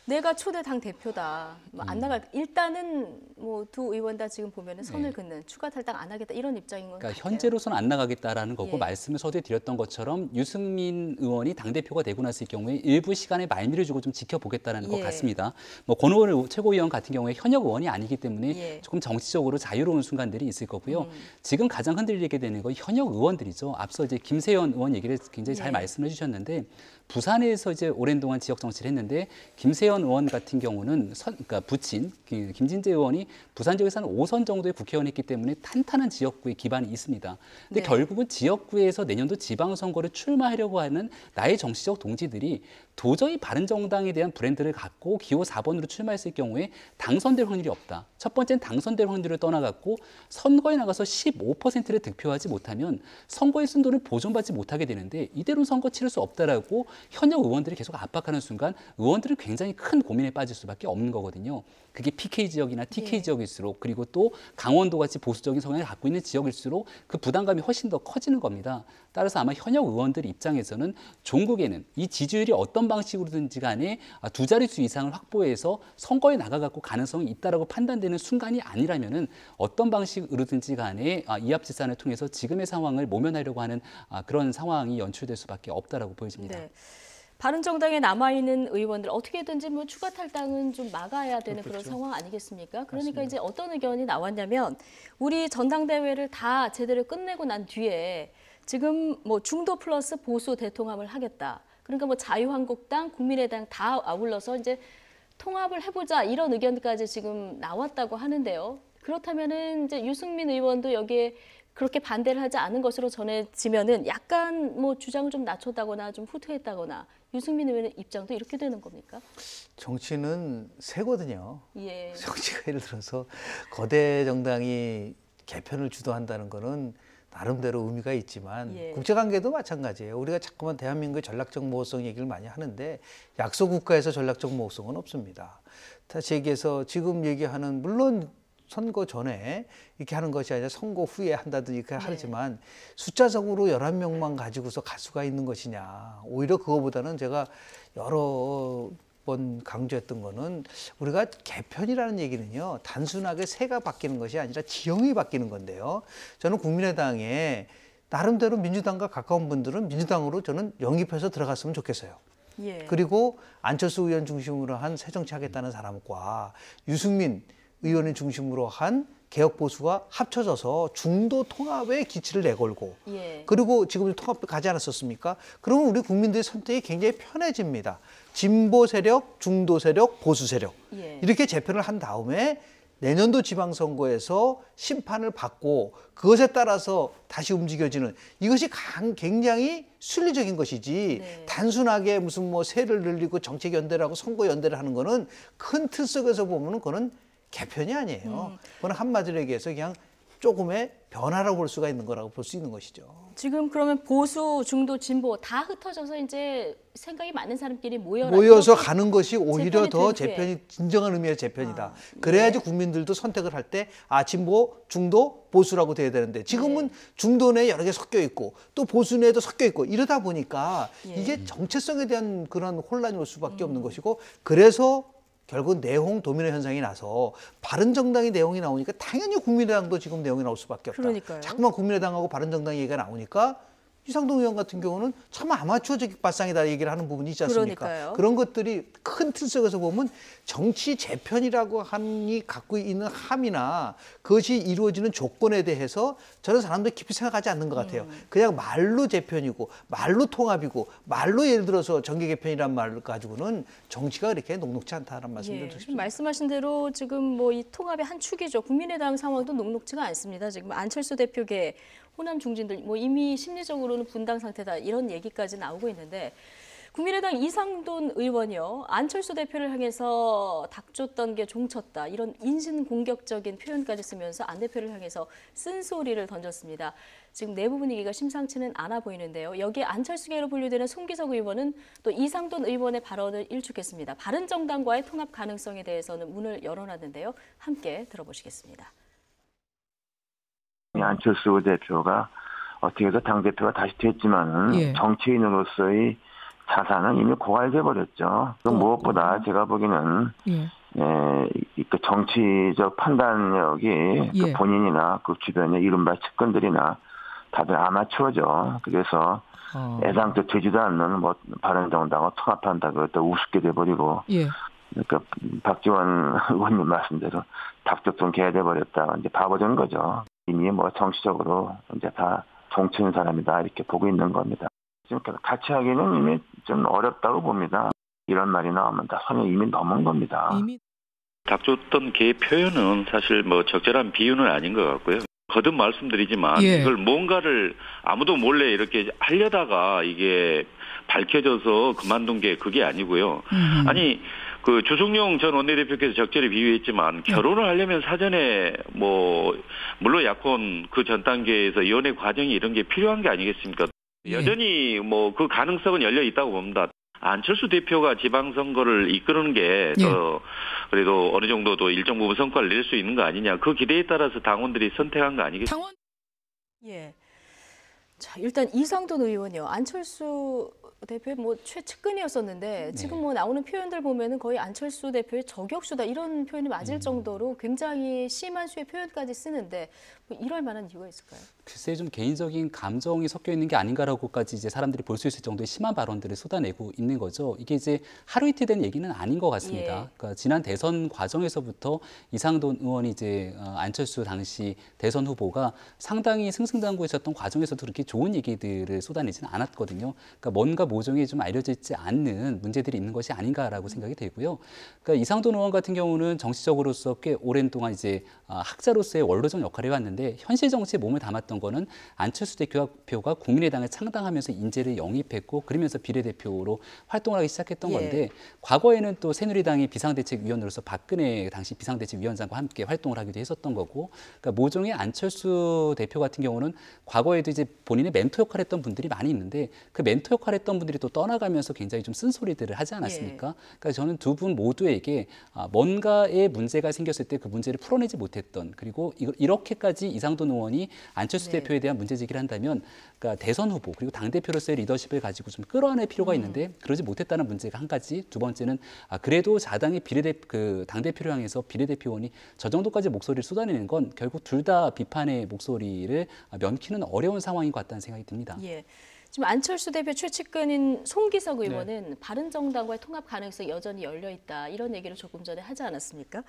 내가 초대 당 대표다. 뭐 안 나갈 일단은 뭐 두 의원 다 지금 보면은 선을 긋는 추가 탈당 안 하겠다 이런 입장인 것 그러니까 같아요. 현재로서는 안 나가겠다라는 거고 예. 말씀을 서두에 드렸던 것처럼 유승민 의원이 당대표가 되고 났을 경우에 일부 시간에 말미를 주고 좀 지켜보겠다는 것 예. 같습니다. 뭐 권오일 최고위원 같은 경우에 현역 의원이 아니기 때문에 예. 조금 정치적으로 자유로운 순간들이 있을 거고요. 지금 가장 흔들리게 되는 건 현역 의원들이죠. 앞서 이제 김세현 의원 얘기를 굉장히 잘 예. 말씀해 주셨는데 부산에서 이제 오랜 동안 지역 정치를 했는데 김세현 의원 같은 경우는 그러니까 부친 김진재 의원이 부산 지역에서는 5선 정도의 국회의원했기 때문에 탄탄한 지역구의 기반이 있습니다. 근데 네. 결국은 지역구에서 내년도 지방선거를 출마하려고 하는 나의 정치적 동지들이 도저히 바른정당에 대한 브랜드를 갖고 기호 4번으로 출마했을 경우에 당선될 확률이 없다. 첫 번째는 당선될 확률을 떠나갖고 선거에 나가서 15%를 득표하지 못하면 선거의 순도를 보존받지 못하게 되는데 이대로는 선거 치를 수 없다라고 현역 의원들이 계속 압박하는 순간 의원들은 굉장히 큰 고민에 빠질 수밖에 없는 거거든요. 그게 PK 지역이나 TK 지역일수록 그리고 또 강원도 같이 보수적인 성향을 갖고 있는 지역일수록 그 부담감이 훨씬 더 커지는 겁니다. 따라서 아마 현역 의원들 입장에서는 종국에는 이 지지율이 어떤 방식으로든지 간에 두 자릿수 이상을 확보해서 선거에 나가갖고 가능성이 있다라고 판단되는 순간이 아니라면은 어떤 방식으로든지 간에 이합집산을 통해서 지금의 상황을 모면하려고 하는 그런 상황이 연출될 수밖에 없다라고 보여집니다. 네. 바른정당에 남아있는 의원들 어떻게든지 뭐 추가 탈당은 좀 막아야 되는 그런 상황 아니겠습니까? 그러니까 이제 어떤 의견이 나왔냐면 우리 전당대회를 다 제대로 끝내고 난 뒤에 지금 뭐 중도 플러스 보수 대통합을 하겠다. 그러니까 뭐 자유한국당, 국민의당 다 아울러서 이제 통합을 해보자 이런 의견까지 지금 나왔다고 하는데요. 그렇다면은 이제 유승민 의원도 여기에 그렇게 반대를 하지 않은 것으로 전해지면은 약간 뭐 주장을 좀 낮췄다거나 좀 후퇴했다거나 유승민 의원의 입장도 이렇게 되는 겁니까? 정치는 새거든요. 예. 정치가 예를 들어서 거대 정당이 개편을 주도한다는 거는 나름대로 의미가 있지만 예. 국제관계도 마찬가지예요. 우리가 자꾸만 대한민국의 전략적 모호성 얘기를 많이 하는데 약소국가에서 전략적 모호성은 없습니다. 다시 얘기해서 지금 얘기하는 물론 선거 전에 이렇게 하는 것이 아니라 선거 후에 한다든지 이렇게 하지만 숫자적으로 11명만 가지고서 가수가 있는 것이냐. 오히려 그거보다는 제가 여러 번 강조했던 거는 우리가 개편이라는 얘기는요. 단순하게 세가 바뀌는 것이 아니라 지형이 바뀌는 건데요. 저는 국민의당에 나름대로 민주당과 가까운 분들은 민주당으로 저는 영입해서 들어갔으면 좋겠어요. 예. 그리고 안철수 의원 중심으로 한 새정치하겠다는 사람과 유승민 의원을 중심으로 한 개혁보수가 합쳐져서 중도 통합의 기치를 내걸고 예. 그리고 지금 통합 가지 않았었습니까? 그러면 우리 국민들의 선택이 굉장히 편해집니다. 진보 세력, 중도 세력, 보수 세력 예. 이렇게 재편을 한 다음에 내년도 지방선거에서 심판을 받고 그것에 따라서 다시 움직여지는 이것이 굉장히 순리적인 것이지 네. 단순하게 무슨 뭐 세를 늘리고 정책 연대를 하고 선거 연대를 하는 거는 큰 틀 속에서 보면은 그거는 개편이 아니에요. 그건 한마디로 얘기해서 그냥 조금의 변화라고 볼 수가 있는 거라고 볼 수 있는 것이죠. 지금 그러면 보수, 중도, 진보 다 흩어져서 이제 생각이 많은 사람끼리 모여서 가는 것이 오히려 재편이 더 된 후에. 재편이 진정한 의미의 재편이다. 그래야지 국민들도 선택을 할 때 진보, 중도, 보수라고 돼야 되는데 지금은 중도 내에 여러 개 섞여 있고 또 보수 내에도 섞여 있고 이러다 보니까 이게 정체성에 대한 그런 혼란이 올 수밖에 없는 것이고 그래서 결국 내홍 도미노 현상이 나서 바른정당이 내용이 나오니까 당연히 국민의당도 지금 내용이 나올 수밖에 없다. 그러니까요. 자꾸만 국민의당하고 바른정당 얘기가 나오니까 이상동 의원 같은 경우는 참 아마추어적 발상이다 얘기를 하는 부분이 있지 않습니까? 그러니까요. 그런 것들이 큰 틀 속에서 보면 정치 재편이라고 하니 갖고 있는 함이나 그것이 이루어지는 조건에 대해서 저는 사람들이 깊이 생각하지 않는 것 같아요. 그냥 말로 재편이고 말로 통합이고 말로 예를 들어서 정계 개편이란 말을 가지고는 정치가 그렇게 녹록지 않다는 말씀을 드리고 싶습니다. 말씀하신 대로 지금 뭐 이 통합의 한 축이죠. 국민의당 상황도 녹록지가 않습니다. 지금 안철수 대표계 호남 중진들 뭐 이미 심리적으로는 분당 상태다 이런 얘기까지 나오고 있는데 국민의당 이상돈 의원이요. 안철수 대표를 향해서 닥쳤던 게 종쳤다. 이런 인신공격적인 표현까지 쓰면서 안 대표를 향해서 쓴소리를 던졌습니다. 지금 내부 분위기가 심상치는 않아 보이는데요. 여기에 안철수계로 분류되는 송기석 의원은 또 이상돈 의원의 발언을 일축했습니다. 바른정당과의 통합 가능성에 대해서는 문을 열어놨는데요. 함께 들어보시겠습니다. 안철수 대표가 어떻게 해서 당대표가 다시 됐지만은 정치인으로서의 자산은 이미 고갈돼 버렸죠. 무엇보다 제가 보기에는 그 정치적 판단력이 그 본인이나 그 주변의 이른바 측근들이나 다들 아마추어죠. 그래서 애당초 되지도 않는 뭐 바른정당과 통합한다고 또 우습게 돼버리고 그러니까 박지원 의원님 말씀대로 닥쳤던 개가 돼버렸다. 이제 바보된 거죠. 이미 뭐 정치적으로 이제 다 종치는 사람이다 이렇게 보고 있는 겁니다. 지금 같이 하기는 이미 좀 어렵다고 봅니다. 이런 말이 나오면 다 선을 이미 넘은 겁니다. 닥쳤던 개 표현은 사실 뭐 적절한 비유는 아닌 것 같고요. 거듭 말씀드리지만 이걸 뭔가를 아무도 몰래 이렇게 하려다가 이게 밝혀져서 그만둔 게 그게 아니고요. 아니 그 주승용 전 원내대표께서 적절히 비유했지만 결혼을 하려면 사전에 뭐 물론 약혼 그 전 단계에서 연애 과정이 이런 게 필요한 게 아니겠습니까? 여전히 뭐 그 가능성은 열려 있다고 봅니다. 안철수 대표가 지방선거를 이끄는 게 더 그래도 어느 정도도 일정 부분 성과를 낼 수 있는 거 아니냐. 그 기대에 따라서 당원들이 선택한 거 아니겠습니까? 자, 일단 이상돈 의원이요. 안철수 대표의 뭐 최측근이었었는데 지금 뭐 나오는 표현들 보면은 거의 안철수 대표의 저격수다 이런 표현이 맞을 정도로 굉장히 심한 수의 표현까지 쓰는데 뭐 이럴 만한 이유가 있을까요? 글쎄 좀 개인적인 감정이 섞여 있는 게 아닌가라고까지 이제 사람들이 볼 수 있을 정도의 심한 발언들을 쏟아내고 있는 거죠. 이게 이제 하루 이틀 된 얘기는 아닌 것 같습니다. 그러니까 지난 대선 과정에서부터 이상돈 의원이 이제 안철수 당시 대선 후보가 상당히 승승장구 있었던 과정에서도 그렇게 좋은 얘기들을 쏟아내지는 않았거든요. 그러니까 뭔가 모종이 좀 알려져 있지 않는 문제들이 있는 것이 아닌가라고 생각이 되고요. 그러니까 이상돈 의원 같은 경우는 정치적으로서 꽤 오랜 동안 이제 학자로서의 원로적 역할을 해왔는데 현실 정치에 몸을 담았던 거는 안철수 대표가 국민의당을 창당하면서 인재를 영입했고 그러면서 비례대표로 활동을 하기 시작했던 건데 과거에는 또 새누리당이 비상대책위원으로서 박근혜 당시 비상대책위원장과 함께 활동을 하기도 했었던 거고 그러니까 모종의 안철수 대표 같은 경우는 과거에도 이제 본인의 멘토 역할을 했던 분들이 많이 있는데 그 멘토 역할을 했던 분들이 또 떠나가면서 굉장히 좀 쓴소리들을 하지 않았습니까? 그러니까 저는 두 분 모두에게 뭔가의 문제가 생겼을 때 그 문제를 풀어내지 못했던 그리고 이렇게까지 만약까지 이상돈 의원이 안철수 대표에 대한 문제 제기를 한다면 그러니까 대선 후보 그리고 당대표로서의 리더십을 가지고 좀 끌어안을 필요가 있는데 그러지 못했다는 문제가 한 가지. 두 번째는 그래도 자당의 당대표를 향해서 비례대표원이 저 정도까지 목소리를 쏟아내는 건 결국 둘 다 비판의 목소리를 면키는 어려운 상황인 것 같다는 생각이 듭니다. 예. 지금 안철수 대표 최측근인 송기석 의원은 바른정당과의 통합 가능성이 여전히 열려 있다 이런 얘기를 조금 전에 하지 않았습니까?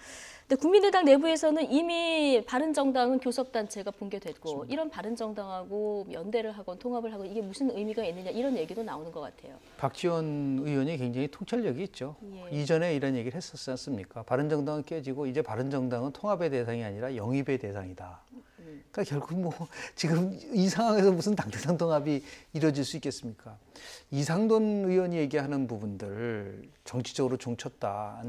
근데 국민의당 내부에서는 이미 바른정당은 교섭단체가 붕괴됐고 그렇습니다. 이런 바른정당하고 연대를 하건 통합을 하건 이게 무슨 의미가 있느냐 이런 얘기도 나오는 것 같아요. 박지원 의원이 굉장히 통찰력이 있죠. 이전에 이런 얘기를 했었지 않습니까? 바른정당은 깨지고 이제 바른정당은 통합의 대상이 아니라 영입의 대상이다. 그러니까 결국 뭐 지금 이 상황에서 무슨 당대당 통합이 이루어질 수 있겠습니까? 이상돈 의원이 얘기하는 부분들 정치적으로 종쳤다.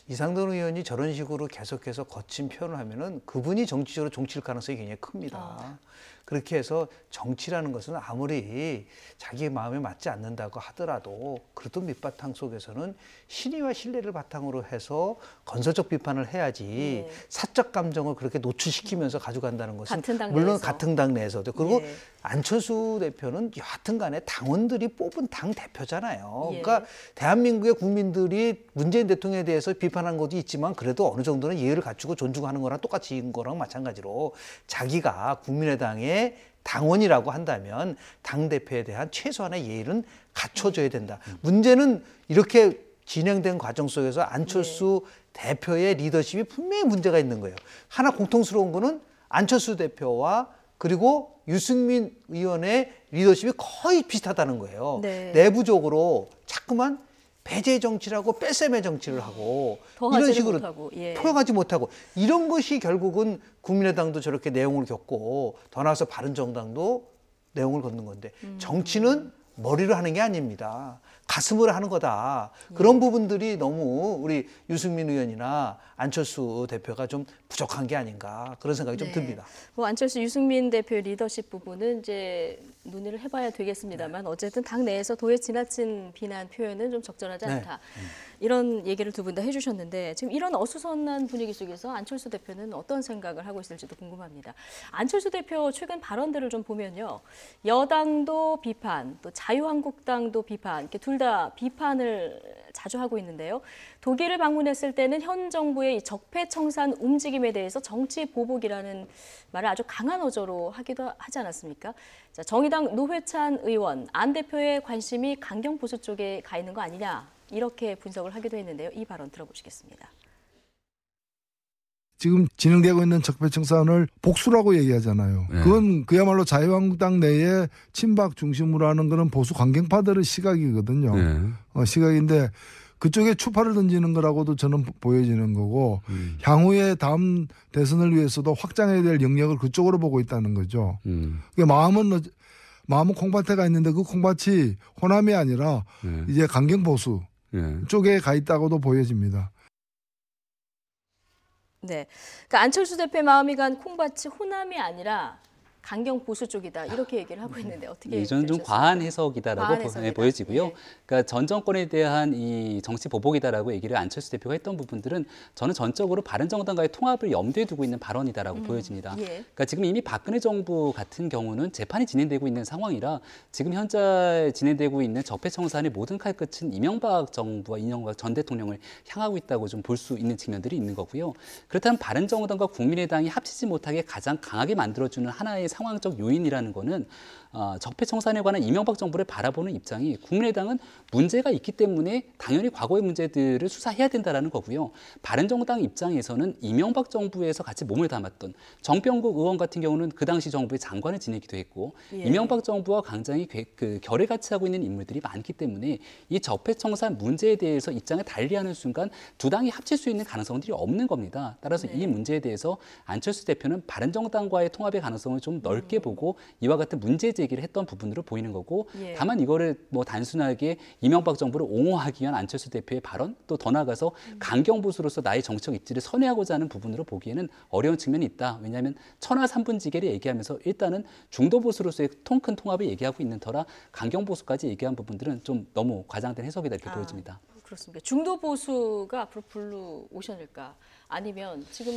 이상돈 의원이 저런 식으로 계속해서 거친 표현을 하면은 그분이 정치적으로 종칠 가능성이 굉장히 큽니다. 그렇게 해서 정치라는 것은 아무리 자기 마음에 맞지 않는다고 하더라도 그래도 밑바탕 속에서는 신의와 신뢰를 바탕으로 해서 건설적 비판을 해야지 사적 감정을 그렇게 노출시키면서 가져간다는 것은 물론 같은 당 내에서도 그리고 안철수 대표는 여하튼 간에 당원들이 뽑은 당 대표잖아요. 그러니까 대한민국의 국민들이 문재인 대통령에 대해서 비판한 것도 있지만 그래도 어느 정도는 예의를 갖추고 존중하는 거랑 똑같이 거랑 마찬가지로 자기가 국민의당의 당원이라고 한다면 당대표에 대한 최소한의 예의는 갖춰줘야 된다. 문제는 이렇게 진행된 과정 속에서 안철수 대표의 리더십이 분명히 문제가 있는 거예요. 하나 공통스러운 거는 안철수 대표와 그리고 유승민 의원의 리더십이 거의 비슷하다는 거예요. 내부적으로 자꾸만 배제 정치라고 뺄셈의 정치를 하고 이런 식으로 포용하지 못하고 이런 것이 결국은 국민의당도 저렇게 내용을 겪고 더 나아가서 바른정당도 내용을 걷는 건데 정치는 머리로 하는 게 아닙니다. 가슴으로 하는 거다. 그런 부분들이 너무 우리 유승민 의원이나 안철수 대표가 좀 부족한 게 아닌가 그런 생각이 좀 듭니다. 뭐 안철수 유승민 대표의 리더십 부분은 이제 논의를 해봐야 되겠습니다만 어쨌든 당 내에서 도에 지나친 비난 표현은 좀 적절하지 않다. 이런 얘기를 두 분 다 해주셨는데 지금 이런 어수선한 분위기 속에서 안철수 대표는 어떤 생각을 하고 있을지도 궁금합니다. 안철수 대표 최근 발언들을 좀 보면요. 여당도 비판, 또 자유한국당도 비판, 이렇게 둘 다 비판을 자주 하고 있는데요. 독일을 방문했을 때는 현 정부의 이 적폐청산 움직임에 대해서 정치 보복이라는 말을 아주 강한 어조로 하기도 하지 않았습니까? 자, 정의당 노회찬 의원, 안 대표의 관심이 강경 보수 쪽에 가 있는 거 아니냐 이렇게 분석을 하기도 했는데요. 이 발언 들어보시겠습니다. 지금 진행되고 있는 적폐청산을 복수라고 얘기하잖아요. 그건 그야말로 자유한국당 내에 친박 중심으로 하는 그런 보수 강경파들의 시각이거든요. 시각인데 그쪽에 추파를 던지는 거라고도 저는 보여지는 거고 향후에 다음 대선을 위해서도 확장해야 될 영역을 그쪽으로 보고 있다는 거죠. 그러니까 마음은 콩밭에가 있는데 그 콩밭이 호남이 아니라 이제 강경 보수 쪽에 가 있다고도 보여집니다. 네, 그러니까 안철수 대표의 마음이 간 콩밭이 호남이 아니라 강경 보수 쪽이다 이렇게 얘기를 하고 있는데 어떻게 저는 좀 과한 해석이다라고 보여지고요. 그러니까 전 정권에 대한 이 정치 보복이다라고 얘기를 안철수 대표가 했던 부분들은 저는 전적으로 바른정당과의 통합을 염두에 두고 있는 발언이다라고 보여집니다. 그러니까 지금 이미 박근혜 정부 같은 경우는 재판이 진행되고 있는 상황이라 지금 현재 진행되고 있는 적폐청산의 모든 칼끝은 이명박 정부와 이명박 전 대통령을 향하고 있다고 좀 볼 수 있는 측면들이 있는 거고요. 그렇다면 바른정당과 국민의당이 합치지 못하게 가장 강하게 만들어주는 하나의 상황적 요인이라는 거는 적폐청산에 관한 이명박 정부를 바라보는 입장이 국민의당은 문제가 있기 때문에 당연히 과거의 문제들을 수사해야 된다는 거고요. 바른정당 입장에서는 이명박 정부에서 같이 몸을 담았던 정병국 의원 같은 경우는 그 당시 정부의 장관을 지내기도 했고 이명박 정부와 굉장히 결을 같이 하고 있는 인물들이 많기 때문에 이 적폐청산 문제에 대해서 입장을 달리하는 순간 두 당이 합칠 수 있는 가능성들이 없는 겁니다. 따라서 이 문제에 대해서 안철수 대표는 바른정당과의 통합의 가능성을 좀 넓게 보고 이와 같은 문제 제기를 했던 부분으로 보이는 거고 다만 이거를 뭐 단순하게 이명박 정부를 옹호하기 위한 안철수 대표의 발언 또 더 나아가서 강경 보수로서 나의 정치적 입지를 선회하고자 하는 부분으로 보기에는 어려운 측면이 있다. 왜냐하면 천하 삼분지계를 얘기하면서 일단은 중도 보수로서의 통 큰 통합을 얘기하고 있는 터라 강경 보수까지 얘기한 부분들은 좀 너무 과장된 해석이다 이렇게 보여집니다. 그렇습니다. 중도 보수가 앞으로 블루 오션일까? 아니면 지금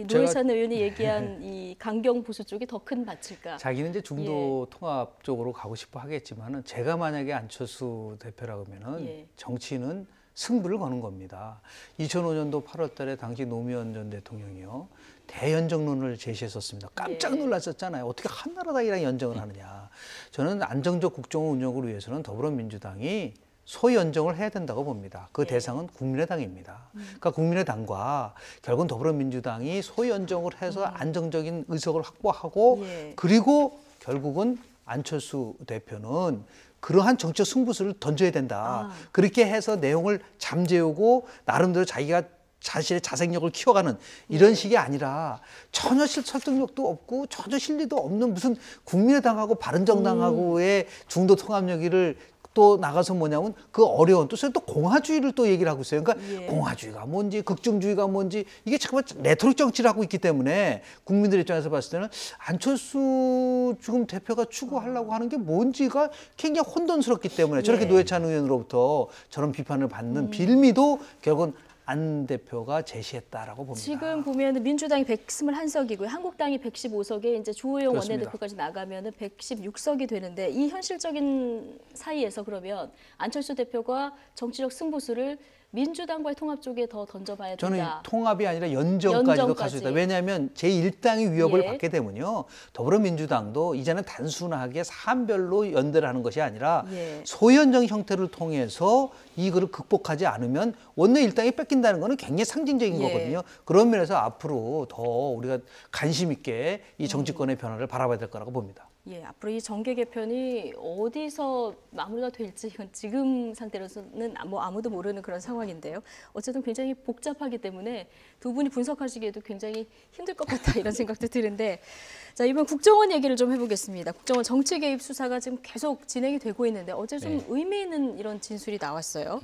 노회찬 의원이 얘기한 이 강경 보수 쪽이 더 큰 밭일까? 자기는 이제 중도 통합 쪽으로 가고 싶어 하겠지만은 제가 만약에 안철수 대표라고 하면은 정치는 승부를 거는 겁니다. 2005년도 8월달에 당시 노무현 전 대통령이요 대연정론을 제시했었습니다. 깜짝 놀랐었잖아요. 어떻게 한나라당이랑 연정을 하느냐. 저는 안정적 국정 운영을 위해서는 더불어민주당이 소연정을 해야 된다고 봅니다. 그 대상은 국민의당입니다. 그러니까 국민의당과 결국은 더불어민주당이 소연정을 해서 안정적인 의석을 확보하고 그리고 결국은 안철수 대표는 그러한 정치적 승부수를 던져야 된다. 그렇게 해서 내용을 잠재우고 나름대로 자기가 자신의 자생력을 키워가는 이런 식이 아니라 전혀 설득력도 없고 전혀 실리도 없는 무슨 국민의당하고 바른정당하고의 중도 통합력을 또 나가서 뭐냐면 그 어려운 또 공화주의를 또 얘기를 하고 있어요. 그러니까 공화주의가 뭔지 극중주의가 뭔지 이게 잠깐만 레토릭 정치를 하고 있기 때문에 국민들 입장에서 봤을 때는 안철수 지금 대표가 추구하려고 하는 게 뭔지가 굉장히 혼돈스럽기 때문에 저렇게 노회찬 의원으로부터 저런 비판을 받는 빌미도 결국은 안 대표가 제시했다라고 봅니다. 지금 보면 민주당이 121석이고요. 한국당이 115석에 이제 주호영 그렇습니다. 원내대표까지 나가면 116석이 되는데 이 현실적인 사이에서 그러면 안철수 대표가 정치적 승부수를 민주당과의 통합 쪽에 더 던져봐야 된다. 저는 통합이 아니라 연정까지도 갈 수 있다. 왜냐하면 제1당이 위협을 받게 되면요. 더불어민주당도 이제는 단순하게 사안별로 연대를 하는 것이 아니라 소연정 형태를 통해서 이거를 극복하지 않으면 원내 일당이 뺏긴다는 거는 굉장히 상징적인 거거든요. 그런 면에서 앞으로 더 우리가 관심 있게 이 정치권의 변화를 바라봐야 될 거라고 봅니다. 앞으로 이 정계 개편이 어디서 마무리가 될지 이건 지금 상태로서는 뭐 아무도 모르는 그런 상황인데요. 어쨌든 굉장히 복잡하기 때문에 두 분이 분석하시기에도 굉장히 힘들 것 같다 이런 생각도 드는데 자 이번 국정원 얘기를 좀 해보겠습니다. 국정원 정치 개입 수사가 지금 계속 진행이 되고 있는데 어제 좀 의미 있는 이런 진술이 나왔어요.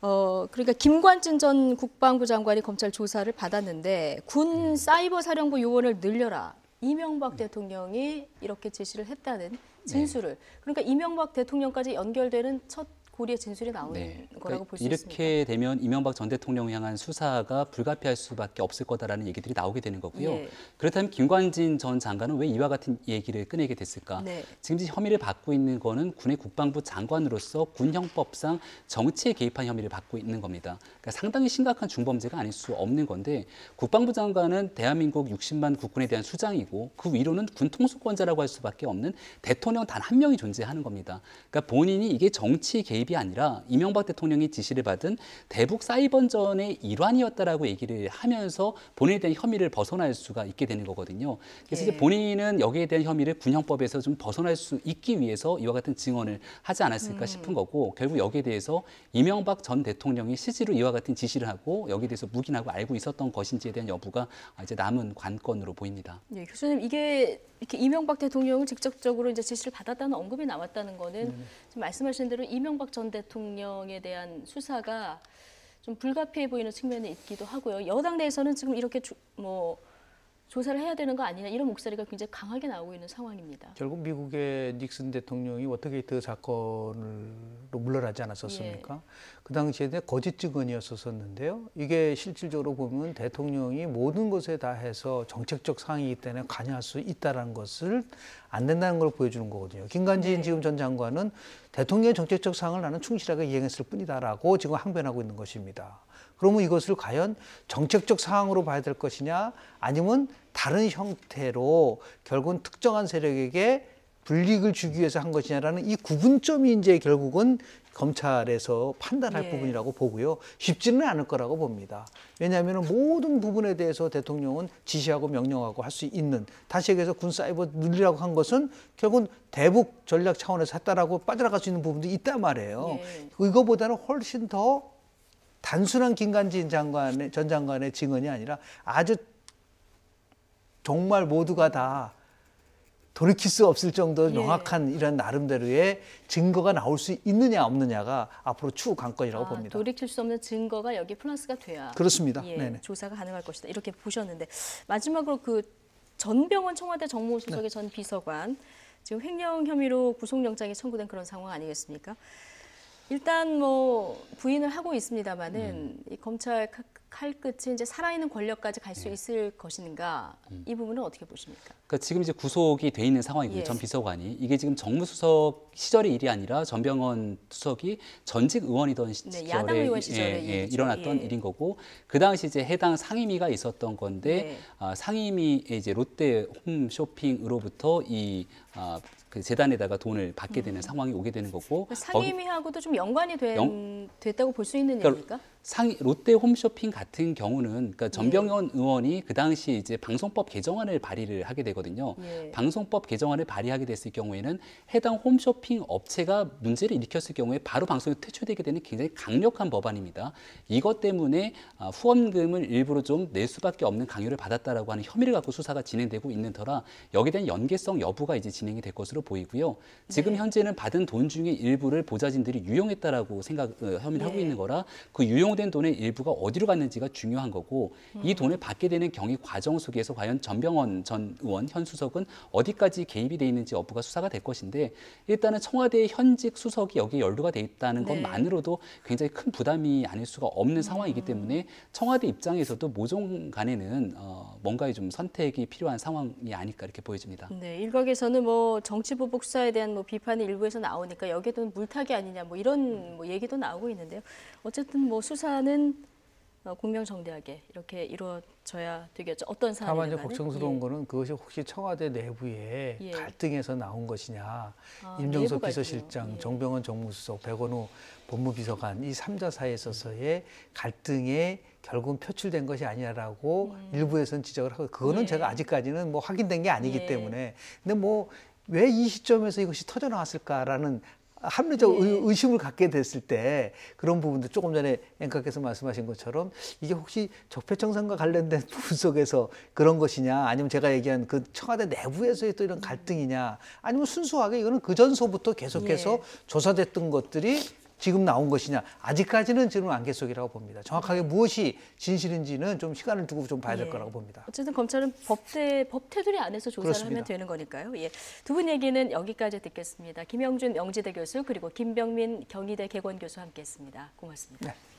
그러니까 김관진 전 국방부 장관이 검찰 조사를 받았는데 군 사이버 사령부 요원을 늘려라. 이명박 대통령이 이렇게 제시를 했다는 진술을 그러니까 이명박 대통령까지 연결되는 첫 고리의 진술이 나오는 거라고 볼 수 있습니다. 이렇게 되면 이명박 전 대통령 향한 수사가 불가피할 수밖에 없을 거다라는 얘기들이 나오게 되는 거고요. 그렇다면 김관진 전 장관은 왜 이와 같은 얘기를 꺼내게 됐을까? 지금 혐의를 받고 있는 거는 군의 국방부 장관으로서 군형법상 정치에 개입한 혐의를 받고 있는 겁니다. 그러니까 상당히 심각한 중범죄가 아닐 수 없는 건데 국방부 장관은 대한민국 60만 국군에 대한 수장이고 그 위로는 군 통수권자라고 할 수밖에 없는 대통령 단 한 명이 존재하는 겁니다. 그러니까 본인이 이게 정치 개입 이 아니라 이명박 대통령이 지시를 받은 대북 사이버전의 일환이었다라고 얘기를 하면서 본인에 대한 혐의를 벗어날 수가 있게 되는 거거든요. 그래서 이제 본인은 여기에 대한 혐의를 군형법에서 좀 벗어날 수 있기 위해서 이와 같은 증언을 하지 않았을까 싶은 거고 결국 여기에 대해서 이명박 전 대통령이 실제로 이와 같은 지시를 하고 여기에 대해서 묵인하고 알고 있었던 것인지에 대한 여부가 이제 남은 관건으로 보입니다. 교수님 이게 이렇게 이명박 대통령을 직접적으로 이제 지시를 받았다는 언급이 나왔다는 거는 지금 말씀하신 대로 이명박 전 대통령에 대한 수사가 좀 불가피해 보이는 측면이 있기도 하고요. 여당 내에서는 지금 이렇게 조사를 해야 되는 거 아니냐 이런 목소리가 굉장히 강하게 나오고 있는 상황입니다. 결국 미국의 닉슨 대통령이 워터게이트 사건으로 물러나지 않았었습니까? 그 당시에 거짓 증언이었었는데요. 이게 실질적으로 보면 대통령이 모든 것에 다 해서 정책적 사항이기 때문에 관여할 수 있다는 것을 안 된다는 걸 보여주는 거거든요. 김관진 지금 전 장관은 대통령의 정책적 사항을 나는 충실하게 이행했을 뿐이다라고 지금 항변하고 있는 것입니다. 그러면 이것을 과연 정책적 사항으로 봐야 될 것이냐 아니면 다른 형태로 결국은 특정한 세력에게 불이익을 주기 위해서 한 것이냐라는 이 구분점이 이제 결국은 검찰에서 판단할 부분이라고 보고요. 쉽지는 않을 거라고 봅니다. 왜냐하면 모든 부분에 대해서 대통령은 지시하고 명령하고 할 수 있는 다시 얘기해서 군 사이버 늘리라고 한 것은 결국은 대북 전략 차원에서 했다라고 빠져나갈 수 있는 부분도 있단 말이에요. 이거보다는 훨씬 더 단순한 김관진 전 장관의 증언이 아니라 아주 정말 모두가 다 돌이킬 수 없을 정도로 명확한 이런 나름대로의 증거가 나올 수 있느냐 없느냐가 앞으로 추후 관건이라고 봅니다. 돌이킬 수 없는 증거가 여기 플러스가 돼야 그렇습니다. 조사가 가능할 것이다. 이렇게 보셨는데 마지막으로 그 전병원 청와대 정무수석의 전 비서관 지금 횡령 혐의로 구속영장이 청구된 그런 상황 아니겠습니까? 일단 뭐 부인을 하고 있습니다만은 이 검찰 칼 끝이 이제 살아있는 권력까지 갈 수 있을 것인가 이 부분은 어떻게 보십니까? 그러니까 지금 이제 구속이 돼 있는 상황이고요. 전 비서관이 이게 지금 정무수석 시절의 일이 아니라 전병헌 수석이 전직 의원이던 시절에 야당 의원 시절에 일어났던 일인 거고 그 당시 이제 해당 상임위가 있었던 건데 상임위의 이제 롯데 홈쇼핑으로부터 이 그 재단에다가 돈을 받게 되는 상황이 오게 되는 거고 상임위하고도 좀 연관이 됐다고 볼 수 있는 그러니까 얘기입니까? 롯데 홈쇼핑 같은 경우는 그러니까 전병헌 의원이 그 당시 이제 방송법 개정안을 발의를 하게 되거든요. 방송법 개정안을 발의하게 됐을 경우에는 해당 홈쇼핑 업체가 문제를 일으켰을 경우에 바로 방송에 퇴출되게 되는 굉장히 강력한 법안입니다. 이것 때문에 후원금을 일부러 좀 낼 수밖에 없는 강요를 받았다라고 하는 혐의를 갖고 수사가 진행되고 있는 터라 여기에 대한 연계성 여부가 이제 진행이 될 것으로 보이고요. 지금 현재는 받은 돈 중에 일부를 보좌진들이 유용했다라고 혐의를 하고 있는 거라 그 유용된 돈의 일부가 어디로 갔는지가 중요한 거고 이 돈을 받게 되는 경위 과정 속에서 과연 전병헌 전 의원 현 수석은 어디까지 개입이 돼 있는지 여부가 수사가 될 것인데 일단은 청와대의 현직 수석이 여기에 연루가 돼 있다는 것만으로도 굉장히 큰 부담이 아닐 수가 없는 상황이기 때문에 청와대 입장에서도 모종 간에는 뭔가의 좀 선택이 필요한 상황이 아닐까 이렇게 보여집니다. 네, 일각에서는 뭐 정치보복 수사에 대한 뭐 비판이 일부에서 나오니까 여기에도 물타기 아니냐 뭐 이런 뭐 얘기도 나오고 있는데요. 어쨌든 뭐 수사는 공명정대하게 이렇게 이루어져야 되겠죠. 어떤 사안이 다만 이제 걱정스러운 거는 그것이 혹시 청와대 내부에 갈등에서 나온 것이냐. 임정석 비서실장, 정병헌 정무수석, 백원우 법무비서관 이 3자 사이에 있어서의 갈등에 결국은 표출된 것이 아니라고 일부에서는 지적을 하고 그거는 제가 아직까지는 뭐 확인된 게 아니기 때문에 근데 뭐 왜 이 시점에서 이것이 터져 나왔을까라는 합리적 의심을 갖게 됐을 때 그런 부분도 조금 전에 앵커께서 말씀하신 것처럼 이게 혹시 적폐청산과 관련된 부분 속에서 그런 것이냐 아니면 제가 얘기한 그 청와대 내부에서의 또 이런 갈등이냐 아니면 순수하게 이거는 그 전서부터 계속해서 조사됐던 것들이 지금 나온 것이냐 아직까지는 지금 안갯속이라고 봅니다. 정확하게 무엇이 진실인지는 좀 시간을 두고 좀 봐야 될 거라고 봅니다. 어쨌든 검찰은 법 테두리 안에서 조사를 하면 되는 거니까요. 두 분 얘기는 여기까지 듣겠습니다. 김영준 명지대 교수 그리고 김병민 경희대 개건교수 함께했습니다. 고맙습니다. 네.